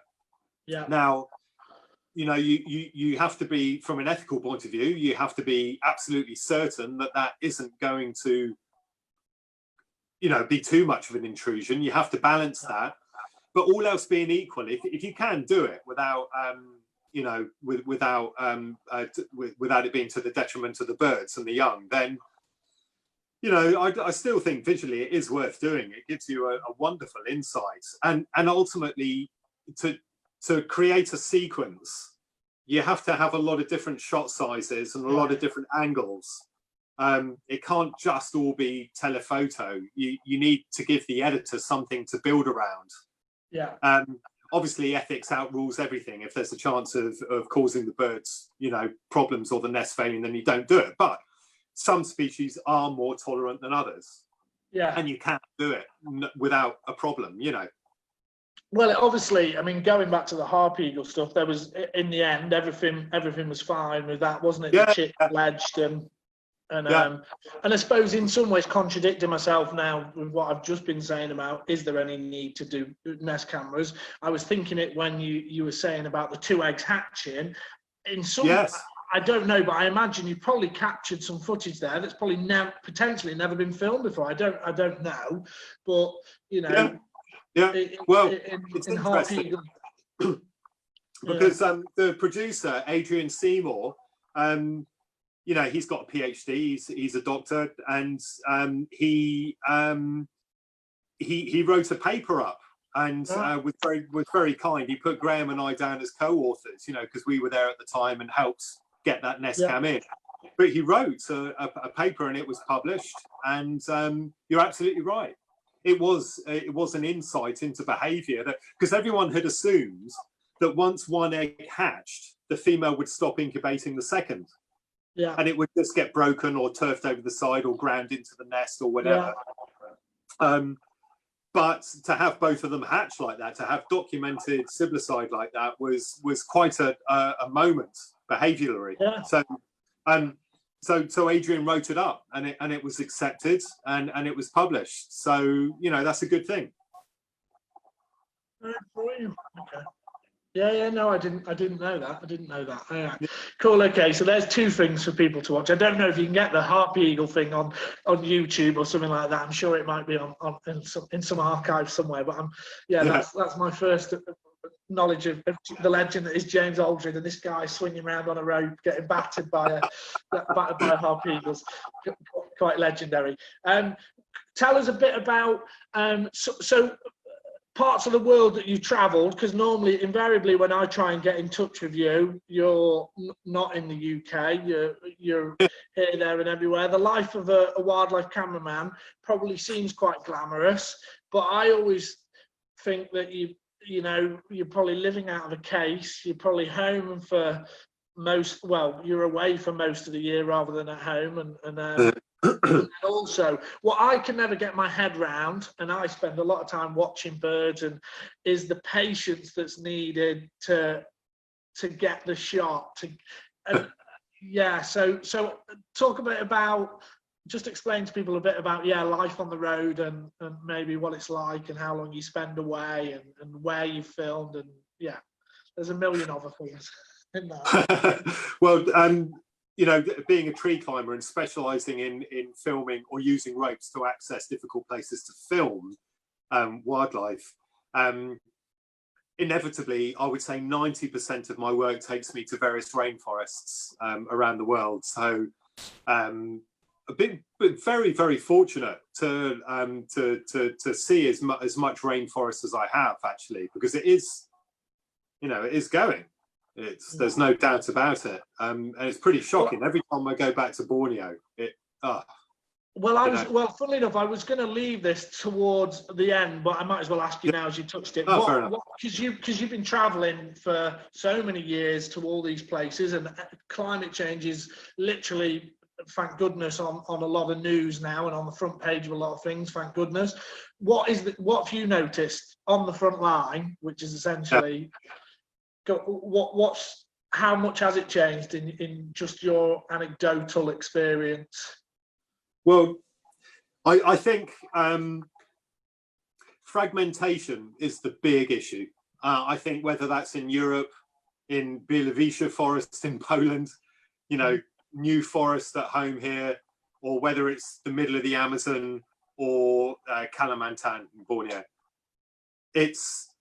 Now, you know, you have to be, from an ethical point of view, you have to be absolutely certain that isn't going to, you know, be too much of an intrusion. You have to balance that. But all else being equal, if you can do it without, you know, without it being to the detriment of the birds and the young, then, you know, I still think visually it is worth doing. It gives you a wonderful insight, and ultimately to create a sequence, you have to have a lot of different shot sizes and a lot of different angles. It can't just all be telephoto. You need to give the editor something to build around. Obviously, ethics outrules everything. If there's a chance of causing the birds, you know, problems or the nest failing, then you don't do it. But some species are more tolerant than others. And you can't do it without a problem, you know. Well, obviously, I mean, going back to the harp eagle stuff, there was, in the end, everything was fine with that, wasn't it? The chick fledged and I suppose in some ways contradicting myself now with what I've just been saying about, is there any need to do nest cameras? I was thinking it when you were saying about the 2 eggs hatching. In some, I don't know, but I imagine you probably captured some footage there that's probably potentially never been filmed before. I don't know, but you know. Well, it's interesting. because the producer, Adrian Seymour, you know, he's got a PhD, he's a doctor, and he wrote a paper up, and was very kind. He put Graham and I down as co-authors, you know, because we were there at the time and helped get that Nest Cam in. But he wrote a paper, and it was published. And you're absolutely right. It was an insight into behaviour, that because everyone had assumed that once one egg hatched, the female would stop incubating the second. Yeah. And it would just get broken or turfed over the side or ground into the nest or whatever. Yeah. But to have both of them hatch like that, to have documented siblicide like that, was quite a moment behaviourally. Yeah. So Adrian wrote it up, and it was accepted, and it was published. So, you know, that's a good thing. Okay. Yeah, no, I didn't know that. I didn't know that. Yeah. Cool. Okay, so there's two things for people to watch. I don't know if you can get the Harpy Eagle thing on YouTube or something like that. I'm sure it might be in some archive somewhere. But that's my first knowledge of the legend that is James Aldred, and this guy swinging around on a rope, getting battered by Harpy Eagles. Quite legendary. Tell us a bit about so parts of the world that you travelled, because normally, invariably, when I try and get in touch with you, you're not in the UK. You're here, there, and everywhere. The life of a wildlife cameraman probably seems quite glamorous, but I always think that you're probably living out of a case. You're probably home for you're away for most of the year rather than at home, and also, what I can never get my head round, and I spend a lot of time watching birds, is the patience that's needed to get the shot. So talk a bit about, just explain to people a bit about life on the road, and maybe what it's like, and how long you spend away, and where you filmed, and there's a million other things in that. Well, you know, being a tree climber and specialising in filming or using ropes to access difficult places to film wildlife, inevitably, I would say 90% of my work takes me to various rainforests around the world. So I've been very, very fortunate to see as much rainforest as I have, actually, because it is, you know, it is going. There's no doubt about it, and it's pretty shocking. Every time I go back to Borneo, funnily enough, I was going to leave this towards the end, but I might as well ask you now, as you touched it. Because you've been travelling for so many years to all these places, and climate change is literally, thank goodness, on a lot of news now, and on the front page of a lot of things, thank goodness. What have you noticed on the front line, which is essentially? How much has it changed in just your anecdotal experience? Well, I think fragmentation is the big issue. I think whether that's in Europe, in Białowieża forest in Poland, you know, new forest at home here, or whether it's the middle of the Amazon or Kalimantan in Borneo, it's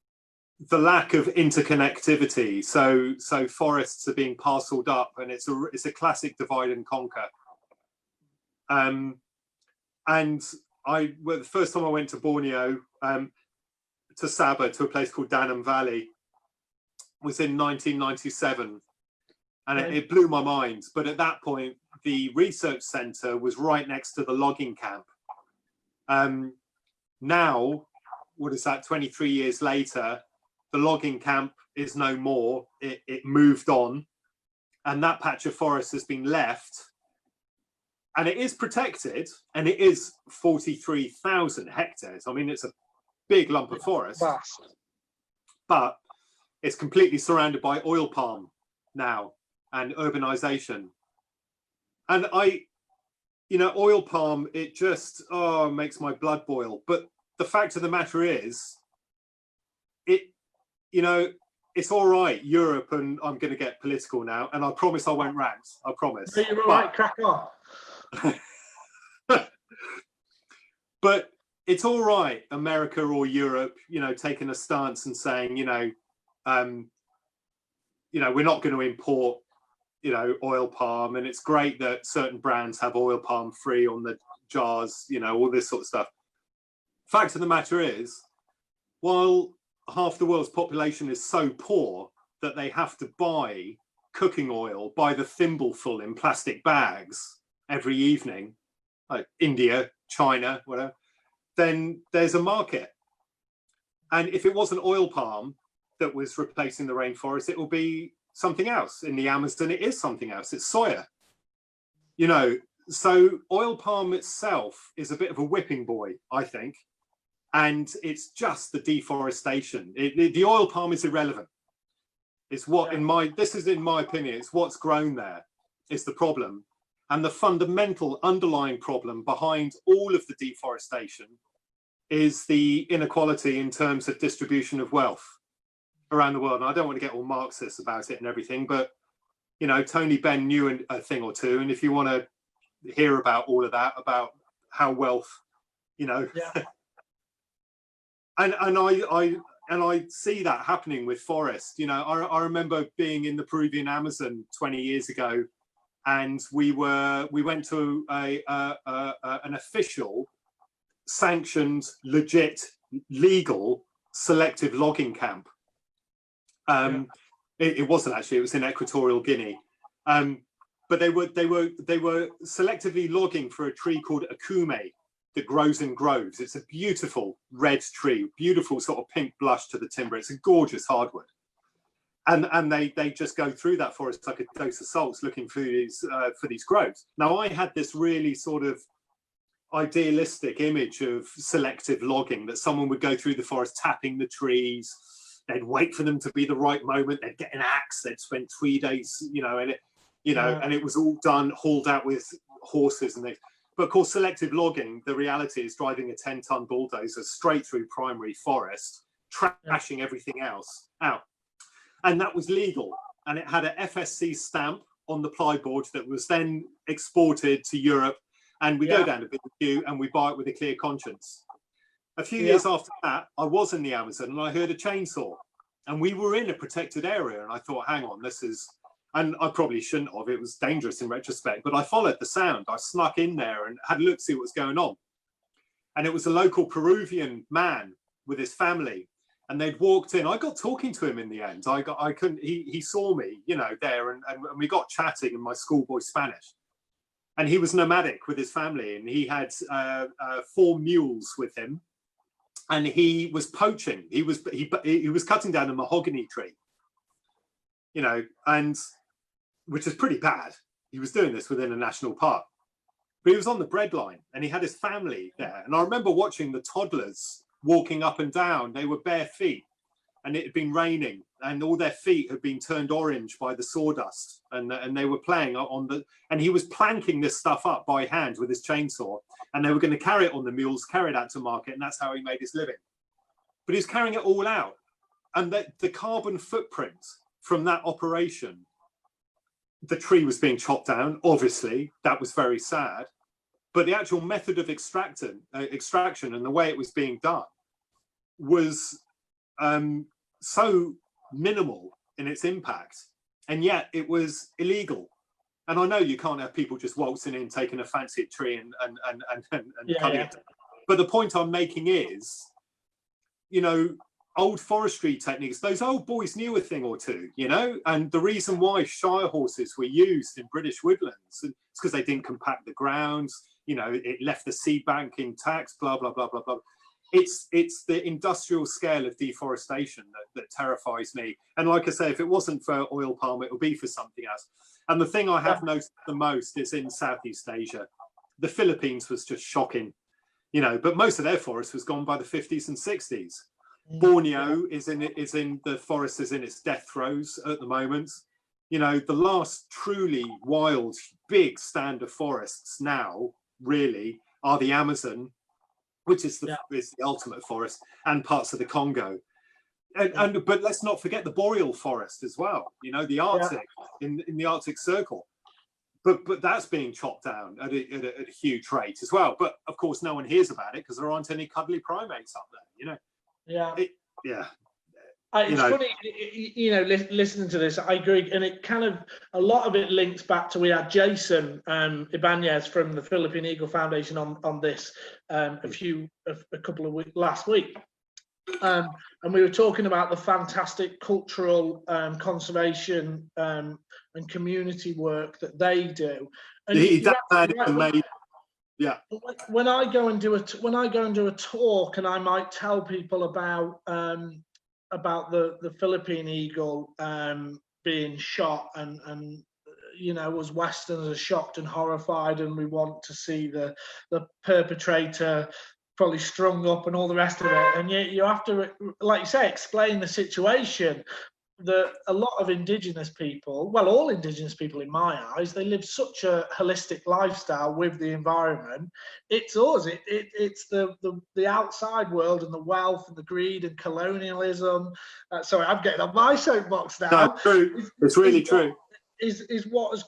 the lack of interconnectivity. So forests are being parceled up, and it's a classic divide and conquer. And the first time I went to Borneo, to Sabah, to a place called Danam Valley, was in 1997, and it blew my mind. But at that point, the research centre was right next to the logging camp. Now, what is that? 23 years later, the logging camp is no more. It moved on, and that patch of forest has been left, and it is protected, and it is 43,000 hectares. I mean, it's a big lump of forest, but it's completely surrounded by oil palm now and urbanization. And oil palm, it just makes my blood boil. But the fact of the matter is, it's all right, Europe, and I'm going to get political now, and I promise I won't rant. I promise. You're all right, crack on. But it's all right, America or Europe, taking a stance and saying, you know, we're not going to import, you know, oil palm, and it's great that certain brands have oil palm free on the jars, you know, all this sort of stuff. Fact of the matter is, while half the world's population is so poor that they have to buy cooking oil by the thimbleful in plastic bags every evening, like India, China, whatever, then there's a market. And if it wasn't oil palm that was replacing the rainforest, it will be something else. In the Amazon, it is something else. It's soya. You know, so oil palm itself is a bit of a whipping boy, I think. And it's just the deforestation. The oil palm is irrelevant. It's what, this is in my opinion, it's what's grown there is the problem. And the fundamental underlying problem behind all of the deforestation is the inequality in terms of distribution of wealth around the world. And I don't want to get all Marxist about it and everything, but, you know, Tony Benn knew a thing or two. And if you want to hear about all of that, about how wealth, you know, and I see that happening with forest. You know, I remember being in the Peruvian Amazon 20 years ago, and we went to an official, sanctioned, legit, legal, selective logging camp. It wasn't actually; it was in Equatorial Guinea, but they were selectively logging for a tree called akume that grows in groves. It's a beautiful red tree, beautiful sort of pink blush to the timber. It's a gorgeous hardwood. And they just go through that forest like a dose of salts looking for these groves. Now, I had this really sort of idealistic image of selective logging, that someone would go through the forest tapping the trees, they'd wait for them to be the right moment, they'd get an axe, they'd spend 3 days, you know, and it was all done, hauled out with horses and things. But of course, selective logging, the reality is driving a 10-ton bulldozer straight through primary forest, trashing everything else out. And that was legal. And it had an FSC stamp on the plyboard that was then exported to Europe. And we go down to BQ and we buy it with a clear conscience. A few years after that, I was in the Amazon and I heard a chainsaw. And we were in a protected area. And I thought, hang on, this is... And I probably shouldn't have. It was dangerous in retrospect, but I followed the sound. I snuck in there and had a look to see what was going on. And it was a local Peruvian man with his family, and they'd walked in. I got talking to him in the end. I couldn't. He saw me, you know, there, and we got chatting in my schoolboy Spanish. And he was nomadic with his family, and he had 4 mules with him, and he was poaching. He was cutting down a mahogany tree, you know, and which is pretty bad. He was doing this within a national park, but he was on the breadline and he had his family there. And I remember watching the toddlers walking up and down. They were bare feet and it had been raining and all their feet had been turned orange by the sawdust, and they were playing on and he was planking this stuff up by hand with his chainsaw, and they were going to carry it on the mules, carry it out to market, and that's how he made his living. But he's carrying it all out, and the carbon footprint from that operation, the tree was being chopped down, obviously, that was very sad, but the actual method of extraction and the way it was being done was so minimal in its impact, and yet it was illegal. And I know you can't have people just waltzing in, taking a fancy tree and cutting it. But the point I'm making is, you know, old forestry techniques, those old boys knew a thing or two, you know, and the reason why shire horses were used in British woodlands, it's because they didn't compact the grounds, you know, it left the seed bank intact, blah, blah, blah, blah, blah. It's the industrial scale of deforestation that terrifies me. And like I say, if it wasn't for oil palm, it would be for something else. And the thing I have noticed the most is in Southeast Asia. The Philippines was just shocking, you know, but most of their forest was gone by the 50s and 60s. Borneo is in the forest is in its death throes at the moment. You know, the last truly wild, big stand of forests now really are the Amazon, which is the ultimate forest, and parts of the Congo. But let's not forget the boreal forest as well. You know, the Arctic in the Arctic Circle. But that's being chopped down at a huge rate as well. But of course, no one hears about it because there aren't any cuddly primates up there. You know. It's funny, listening to this, I agree, and it kind of, a lot of it links back to, we had Jason Ibanez from the Philippine Eagle Foundation on this a couple of weeks last week, and we were talking about the fantastic cultural conservation and community work that they do. And yeah. When I go and do a talk, and I might tell people about the Philippine Eagle being shot, and as Westerners are shocked and horrified, and we want to see the perpetrator probably strung up and all the rest of it, and you have to, like you say, explain the situation. That a lot of Indigenous people, well, all Indigenous people in my eyes, they live such a holistic lifestyle with the environment. It's us. It's the outside world and the wealth and the greed and colonialism. Sorry, I'm getting on my soapbox now. No, true. It's really true. Is what has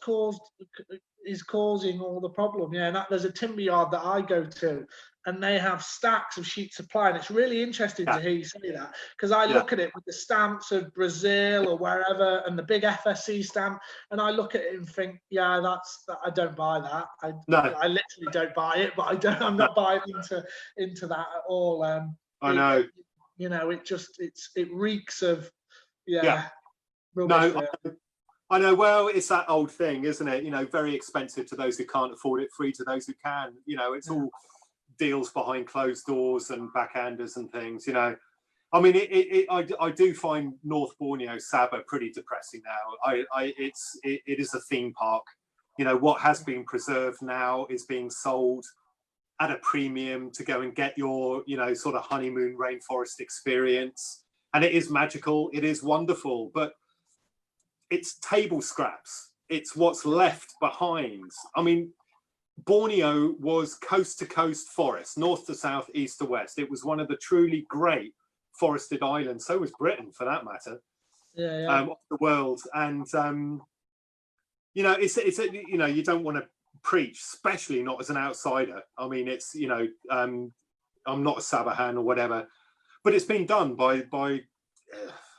causing all the problem. Yeah, and there's a timber yard that I go to, and they have stacks of sheets of ply, and it's really interesting to hear you say that, because I look at it with the stamps of Brazil or wherever, and the big FSC stamp, and I look at it and think, yeah, I don't buy that. I literally don't buy it, but I'm not buying into that at all. I know. It reeks of no. I know. Well, it's that old thing, isn't it? Very expensive to those who can't afford it, free to those who can. It's all deals behind closed doors and backhanders and things. I mean, I do find North Borneo, Sabah, pretty depressing now. It is a theme park. What has been preserved now is being sold at a premium to go and get your sort of honeymoon rainforest experience, and it is magical. It is wonderful, but it's table scraps. It's what's left behind. I mean, Borneo was coast to coast forest, north to south, east to west. It was one of the truly great forested islands. So was Britain, for that matter, of the world. And you don't want to preach, especially not as an outsider. I mean, it's I'm not a Sabahan or whatever, but it's been done by.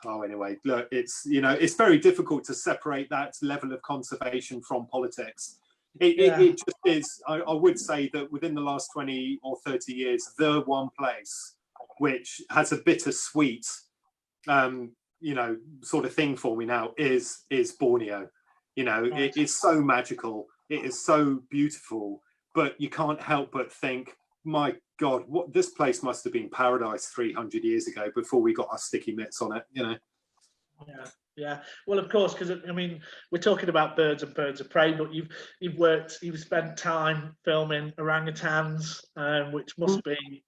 Anyway, look, it's very difficult to separate that level of conservation from politics. It just is. I would say that within the last 20 or 30 years, the one place which has a bittersweet, sort of thing for me now is Borneo. It is so magical. It is so beautiful, but you can't help but think, my God, what this place must have been paradise 300 years ago before we got our sticky mitts on it. Yeah. Well, of course, because I mean, we're talking about birds and birds of prey, but you've spent time filming orangutans, which must be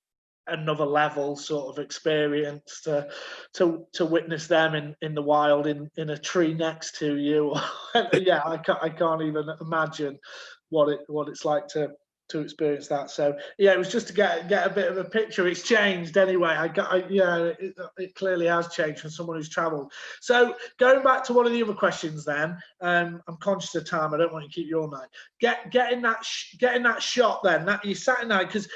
another level sort of experience to witness them in the wild in a tree next to you. I can't even imagine what it's like to experience that. So it was just to get a bit of a picture. It's changed anyway. It clearly has changed for someone who's traveled. So going back to one of the other questions then, I'm conscious of time, I don't want to keep you all night. Getting that shot then, that you sat in there, because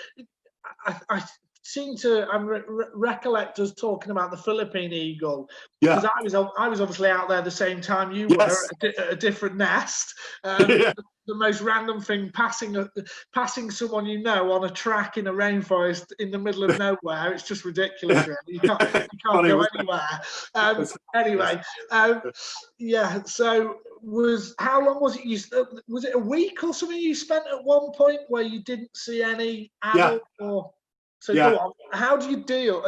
I seem to recollect us talking about the Philippine Eagle, because I was obviously out there the same time you were at a different nest. The most random thing, passing someone on a track in a rainforest in the middle of nowhere. It's just ridiculous, really. You can't go anywhere. Anyway, so how long was it? Was it a week or something you spent at one point where you didn't see any adult? Go on. How do you deal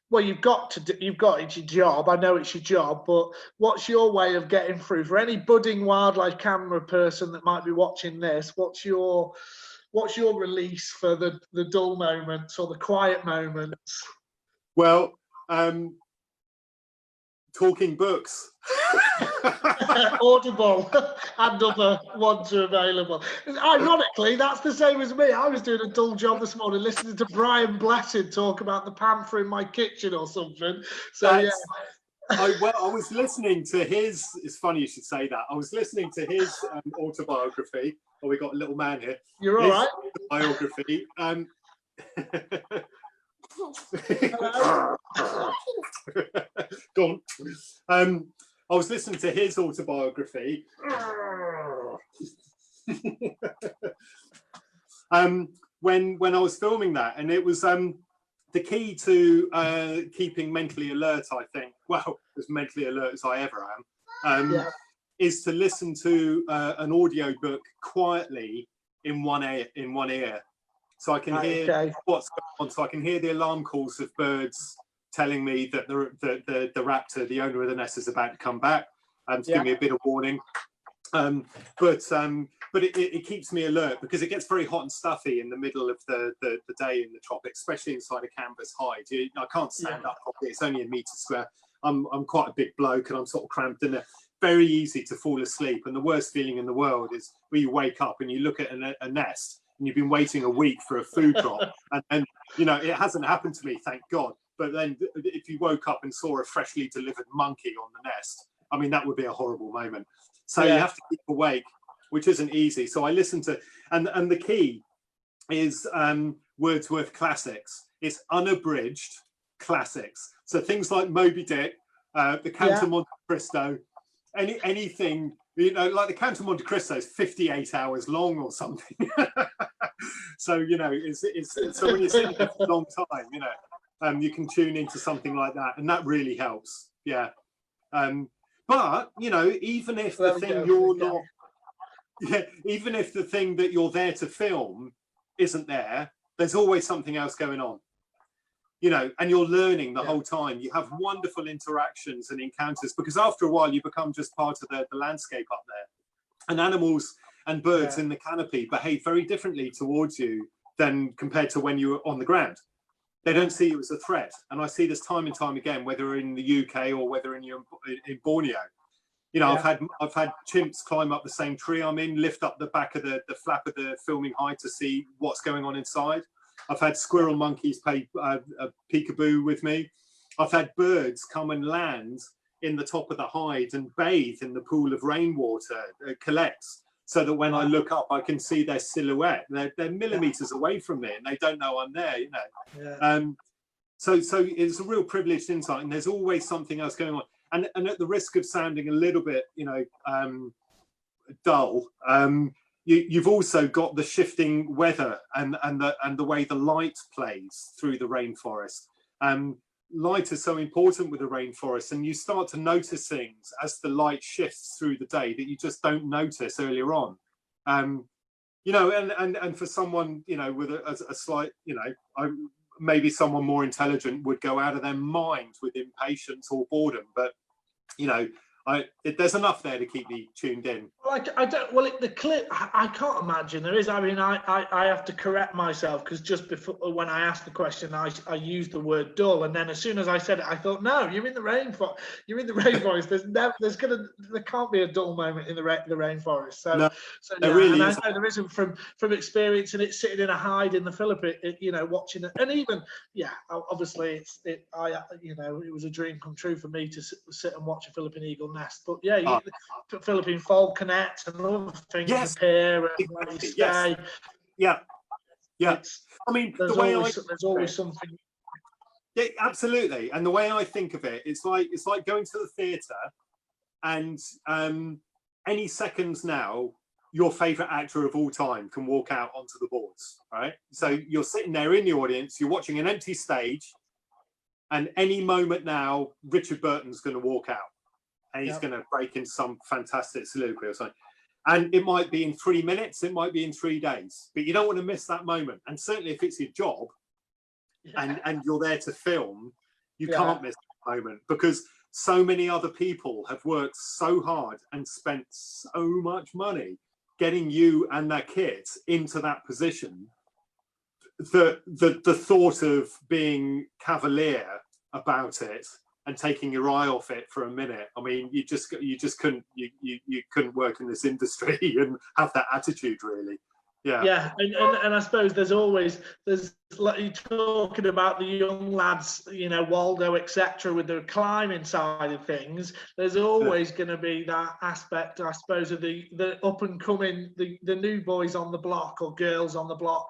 well, it's your job. I know it's your job, but what's your way of getting through for any budding wildlife camera person that might be watching this? What's your release for the dull moments or the quiet moments? Well, talking books. Audible and other ones are available. Ironically, that's the same as me. I was doing a dull job this morning listening to Brian Blessed talk about the panther in my kitchen or something. So I was listening to his. It's funny you should say that. I was listening to his autobiography. Oh, we got a little man here. You're all right. Biography. Go on. I was listening to his autobiography. When I was filming that, and it was the key to keeping mentally alert, I think, well, as mentally alert as I ever am, is to listen to an audio book quietly in one ear, so I can hear what's going on. So I can hear the alarm calls of birds telling me that the raptor, the owner of the nest, is about to come back, to give me a bit of warning. But it keeps me alert, because it gets very hot and stuffy in the middle of the day in the tropics, especially inside a canvas hide. I can't stand up properly. It's only a metre square. I'm quite a big bloke, and I'm sort of cramped in there. Very easy to fall asleep. And the worst feeling in the world is when you wake up and you look at a nest and you've been waiting a week for a food drop, and it hasn't happened to me, thank God. But then if you woke up and saw a freshly delivered monkey on the nest, I mean, that would be a horrible moment. So you have to keep awake, which isn't easy. So I listen to, and the key is Wordsworth classics. It's unabridged classics. So things like Moby Dick, the Count of Monte Cristo, anything, like the Count of Monte Cristo is 58 hours long or something. So, so when you're sitting there for a long time, you can tune into something like that, and that really helps. Yeah. But, even if the thing you're not, even if the thing that you're there to film isn't there, there's always something else going on, and you're learning the whole time. You have wonderful interactions and encounters, because after a while you become just part of the landscape up there. And animals and birds in the canopy behave very differently towards you than compared to when you're on the ground. They don't see you as a threat. And I see this time and time again, whether in the UK or whether in Borneo. I've had chimps climb up the same tree I'm in, lift up the back of the flap of the filming hide to see what's going on inside. I've had squirrel monkeys play peekaboo with me. I've had birds come and land in the top of the hide and bathe in the pool of rainwater that collects, so that when I look up, I can see their silhouette. They're millimeters away from me, and they don't know I'm there. So it's a real privileged insight, and there's always something else going on. And at the risk of sounding a little bit, dull, you've also got the shifting weather and the way the light plays through the rainforest. Light is so important with the rainforest, and you start to notice things as the light shifts through the day that you just don't notice earlier on. And for someone, with a slight, maybe someone more intelligent would go out of their mind with impatience or boredom, but there's enough there to keep me tuned in. The clip, I can't imagine there is. I mean, I have to correct myself, because just before, when I asked the question, I used the word dull, and then as soon as I said it, I thought, no, you're in the rainforest. You're in the rainforest. There can't be a dull moment in the rainforest. So there really is. I know there isn't from experience, and it's sitting in a hide in the Philippines, watching it, and even obviously it was a dream come true for me to sit and watch a Philippine eagle nest. But Philippine falconet and other things appear. And I mean, there's always something. Yeah, absolutely. And the way I think of it, it's like going to the theatre, and any seconds now, your favourite actor of all time can walk out onto the boards, right? So you're sitting there in the audience, you're watching an empty stage, and any moment now, Richard Burton's going to walk out. And he's going to break into some fantastic soliloquy or something. And it might be in 3 minutes, it might be in 3 days, but you don't want to miss that moment. And certainly if it's your job and you're there to film, you can't miss that moment, because so many other people have worked so hard and spent so much money getting you and that kit into that position, that the thought of being cavalier about it and taking your eye off it for a minute, I mean, you just couldn't work in this industry and have that attitude, really. And I suppose there's like you're talking about the young lads, Waldo, etc., with the climbing side of things. There's always going to be that aspect, I suppose, of the up and coming, the new boys on the block or girls on the block,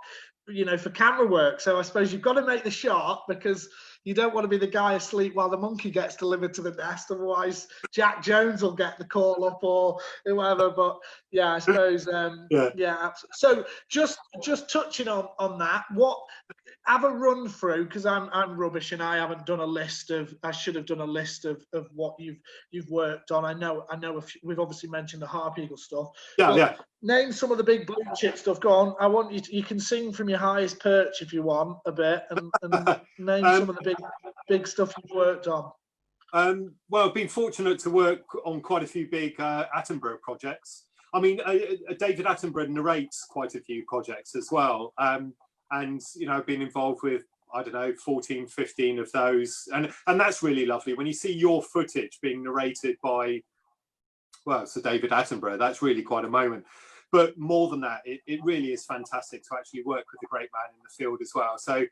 you know, for camera work. So I suppose you've got to make the shot, because you don't want to be the guy asleep while the monkey gets delivered to the nest. Otherwise, Jack Jones will get the call up or whoever. But yeah, I suppose, yeah. So just touching on that, what, have a run through, because I'm rubbish and I haven't done a list of. I should have done a list of what you've worked on. I know a few, we've obviously mentioned the Harp Eagle stuff. Yeah. Name some of the big blue chip stuff. Go on. I want you. You can sing from your highest perch if you want a bit, and name some of the big stuff you've worked on. Well, I've been fortunate to work on quite a few big Attenborough projects. I mean, David Attenborough narrates quite a few projects as well. And, you know, I've been involved with, I don't know, 14, 15 of those. And that's really lovely. When you see your footage being narrated by, well, Sir David Attenborough, that's really quite a moment. But more than that, it really is fantastic to actually work with a great man in the field as well. So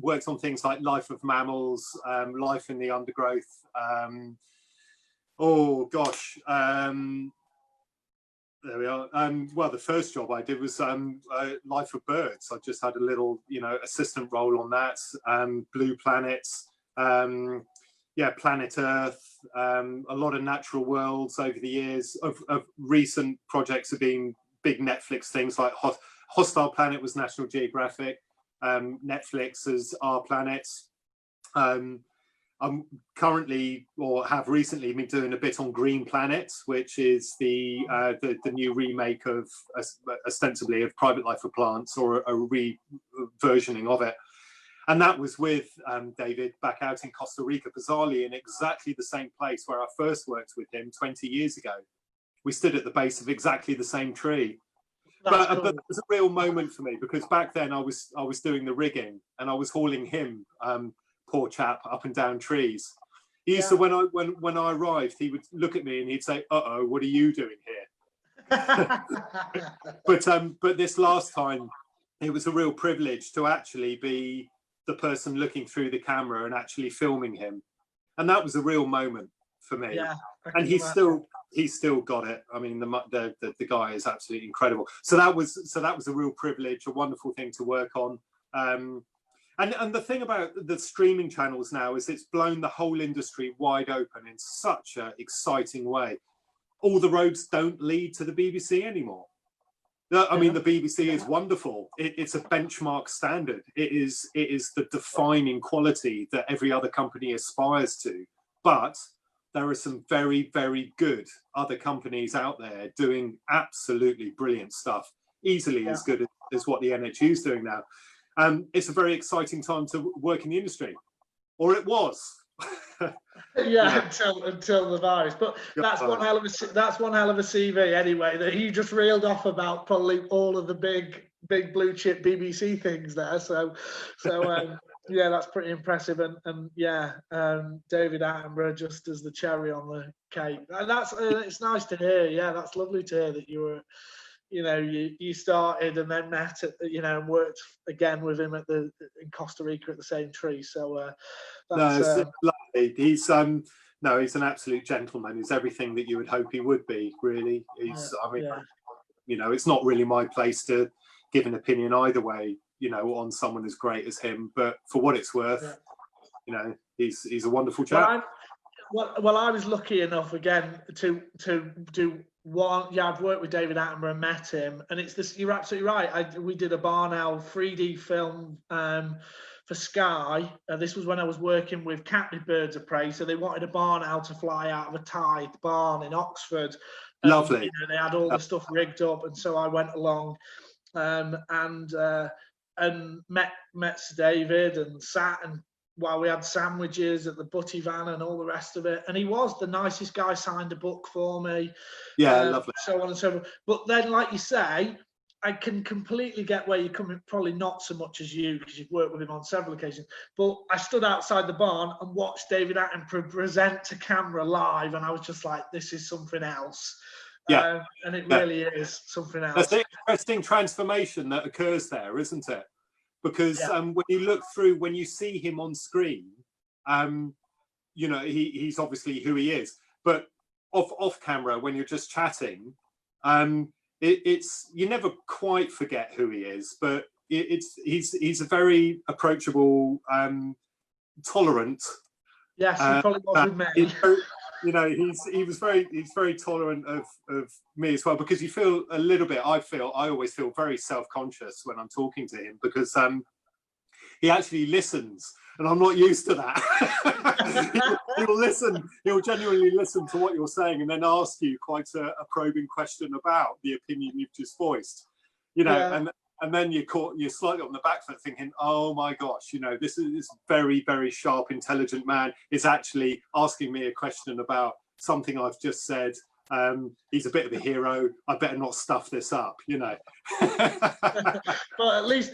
worked on things like Life of Mammals, Life in the Undergrowth. Oh, gosh. There we are. Well, the first job I did was Life of Birds. I just had a little, you know, assistant role on that. Blue Planets, yeah, Planet Earth, a lot of natural worlds over the years. Of recent projects have been big Netflix things like Hostile Planet was National Geographic. Netflix is Our Planet. I'm currently, or have recently, been doing a bit on Green Planet, which is the new remake of, ostensibly, of Private Life of Plants, or a re-versioning of it. And that was with David back out in Costa Rica, bizarrely in exactly the same place where I first worked with him 20 years ago. We stood at the base of exactly the same tree. But it was a real moment for me, because back then I was doing the rigging and I was hauling him, poor chap, up and down trees. He used to, when I arrived, he would look at me and he'd say, "Uh-oh, what are you doing here?" But this last time, it was a real privilege to actually be the person looking through the camera and actually filming him, and that was a real moment for me. Yeah, and he's still got it. I mean, the guy is absolutely incredible. So that was a real privilege, a wonderful thing to work on. And the thing about the streaming channels now is it's blown the whole industry wide open in such an exciting way. All the roads don't lead to the BBC anymore. I mean, the BBC is wonderful. It's a benchmark standard. It is the defining quality that every other company aspires to. But there are some very, very good other companies out there doing absolutely brilliant stuff, easily as good as what the NHU is doing now. It's a very exciting time to work in the industry, or it was. Until the virus. But that's one hell of a CV anyway, that you just reeled off about probably all of the big blue chip BBC things there. So yeah, that's pretty impressive. And David Attenborough just as the cherry on the cake. And that's it's nice to hear. Yeah, that's lovely to hear that you were, you know, you started and then met at, you know, and worked again with him in Costa Rica at the same tree. So that's lovely. He's an absolute gentleman. He's everything that you would hope he would be, really. You know, it's not really my place to give an opinion either way, you know, on someone as great as him, but for what it's worth, you know, he's a wonderful chap. Well, I was lucky enough again to do one. Yeah, I've worked with David Attenborough and met him, and it's this. You're absolutely right. We did a barn owl 3D film for Sky. This was when I was working with captive birds of prey, so they wanted a barn owl to fly out of a tithe barn in Oxford. Lovely. You know, they had all the stuff rigged up, and so I went along and met Sir David and sat and. While we had sandwiches at the butty van and all the rest of it, and he was the nicest guy. Signed a book for me, lovely. So on and so forth. But then, like you say, I can completely get where you're coming. Probably not so much as you, because you've worked with him on several occasions. But I stood outside the barn and watched David Attenborough present to camera live, and I was just like, "This is something else." And it really is something else. That's an interesting transformation that occurs there, isn't it? Because when you look through, when you see him on screen, you know, he's obviously who he is. But off camera, when you're just chatting, it's you never quite forget who he is. But he's a very approachable, tolerant. Yes, he probably was with me. You know, he's very tolerant of me as well, because you feel a little bit. I always feel very self-conscious when I'm talking to him, because he actually listens, and I'm not used to that. He'll listen. He'll genuinely listen to what you're saying, and then ask you quite a probing question about the opinion you've just voiced. You know, and then you're slightly on the back foot, thinking, oh my gosh, you know, this very, very sharp, intelligent man is actually asking me a question about something I've just said. He's a bit of a hero. I better not stuff this up, you know. But at least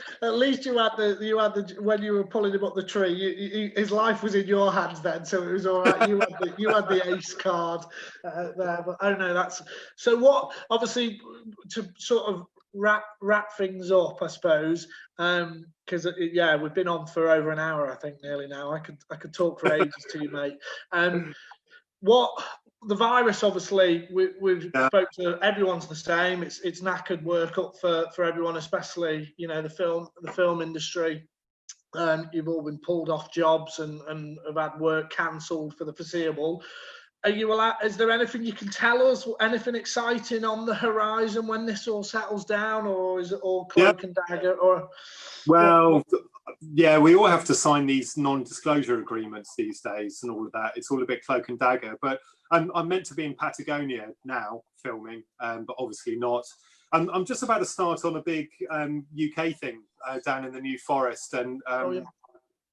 you had the when you were pulling him up the tree, his life was in your hands then, so it was all right. You had the ace card there. But I don't know. That's so. What obviously to sort of wrap things up, I suppose, because yeah, we've been on for over an hour, I think, nearly now. I could talk for ages to you, mate. What the virus, obviously, we've spoke to, everyone's the same. It's knackered work up for everyone, especially, you know, the film industry. You've all been pulled off jobs and have had work cancelled for the foreseeable. Are you allowed, is there anything you can tell us, anything exciting on the horizon when this all settles down, or is it all cloak and dagger? Or well, yeah, we all have to sign these non-disclosure agreements these days and all of that. It's all a bit cloak and dagger. But I'm meant to be in Patagonia now filming, but obviously not. I'm just about to start on a big UK thing down in the New Forest, and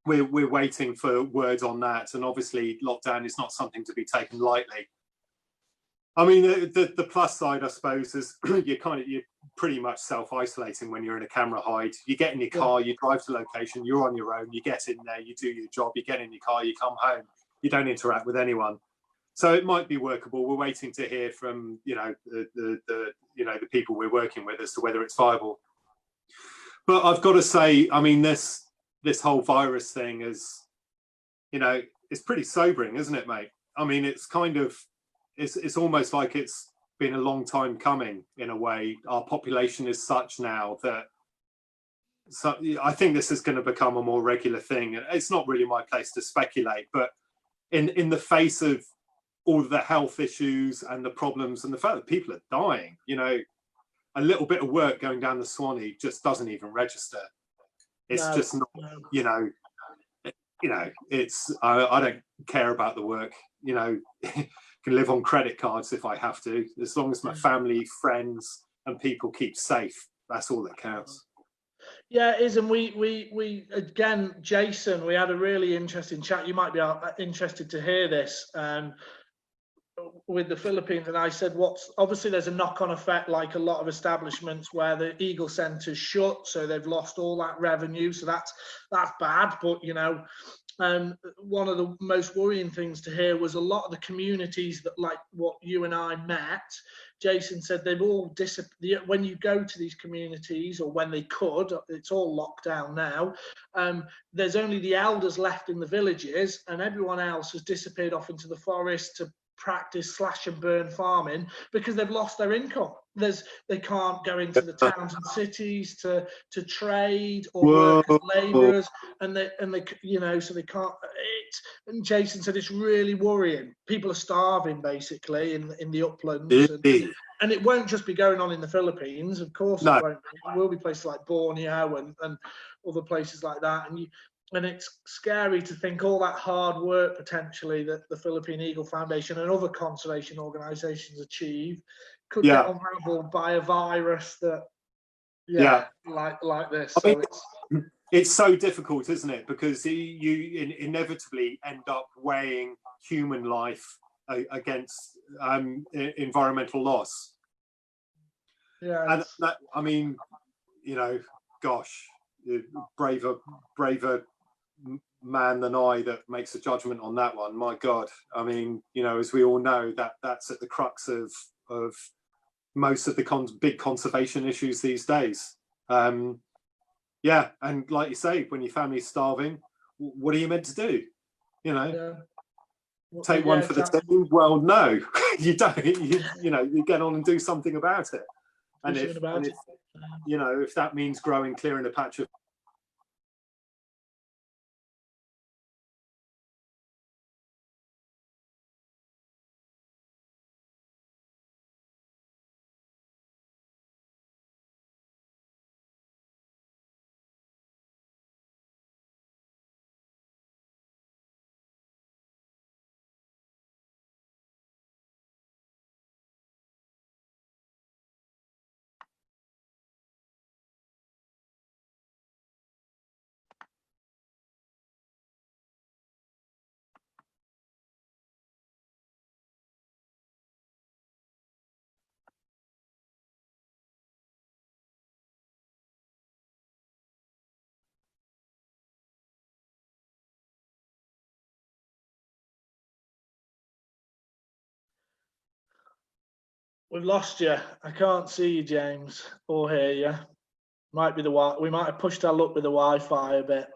we're waiting for word on that. And obviously, lockdown is not something to be taken lightly. I mean, the plus side, I suppose, is you're pretty much self-isolating when you're in a camera hide. You get in your car, you drive to location, you're on your own, you get in there, you do your job, you get in your car, you come home, you don't interact with anyone. So it might be workable. We're waiting to hear from, you know, the people we're working with as to whether it's viable. But I've got to say, I mean, this whole virus thing is, you know, it's pretty sobering, isn't it, mate? I mean, it's kind of, it's almost like it's been a long time coming in a way. Our population is such now that, so I think this is going to become a more regular thing. It's not really my place to speculate, but in the face of all of the health issues and the problems and the fact that people are dying, you know, a little bit of work going down the Swanee just doesn't even register. It's just not, you know, it's, I don't care about the work, you know. Can live on credit cards if I have to, as long as my family, friends, and people keep safe. That's all that counts. Yeah, it is. And we again, Jason, we had a really interesting chat. You might be interested to hear this. With the Philippines, and I said, what's obviously there's a knock-on effect, like a lot of establishments where the Eagle Centre's shut, so they've lost all that revenue. So that's bad. But you know, one of the most worrying things to hear was a lot of the communities that, like what you and I met, Jason said they've all disappeared. When you go to these communities, or when they could, it's all locked down now. There's only the elders left in the villages, and everyone else has disappeared off into the forest to practice slash and burn farming because they've lost their income. They can't go into the towns and cities to trade or work as labourers, and they you know, so they can't. And Jason said it's really worrying. People are starving basically in the uplands, and it won't just be going on in the Philippines. Of course, it won't. It will be places like Borneo and other places like that, and it's scary to think all that hard work potentially that the Philippine Eagle Foundation and other conservation organisations achieve could get unraveled by a virus that, like this. So it's so difficult, isn't it? Because you inevitably end up weighing human life against environmental loss. Yeah, and that, I mean, you know, gosh, braver man than I that makes a judgment on that one. My God, I mean, you know, as we all know, that's at the crux of most of the big conservation issues these days. Yeah, and like you say, when your family's starving, what are you meant to do? You know, take one for the team. Well, no, you don't. You know, you get on and do something about it. And if, you know, if that means growing, clearing a patch of We've lost you. I can't see you, James, or hear you. Might be the we might have pushed our luck with the Wi-Fi a bit.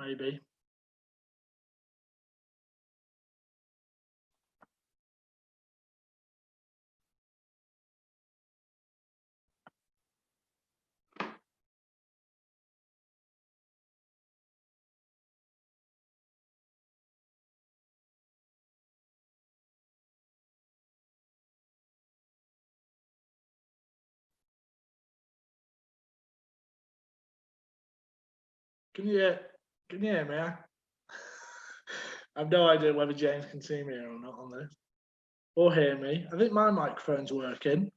Maybe. Can you hear me? I have no idea whether James can see me or not on this, or hear me. I think my microphone's working.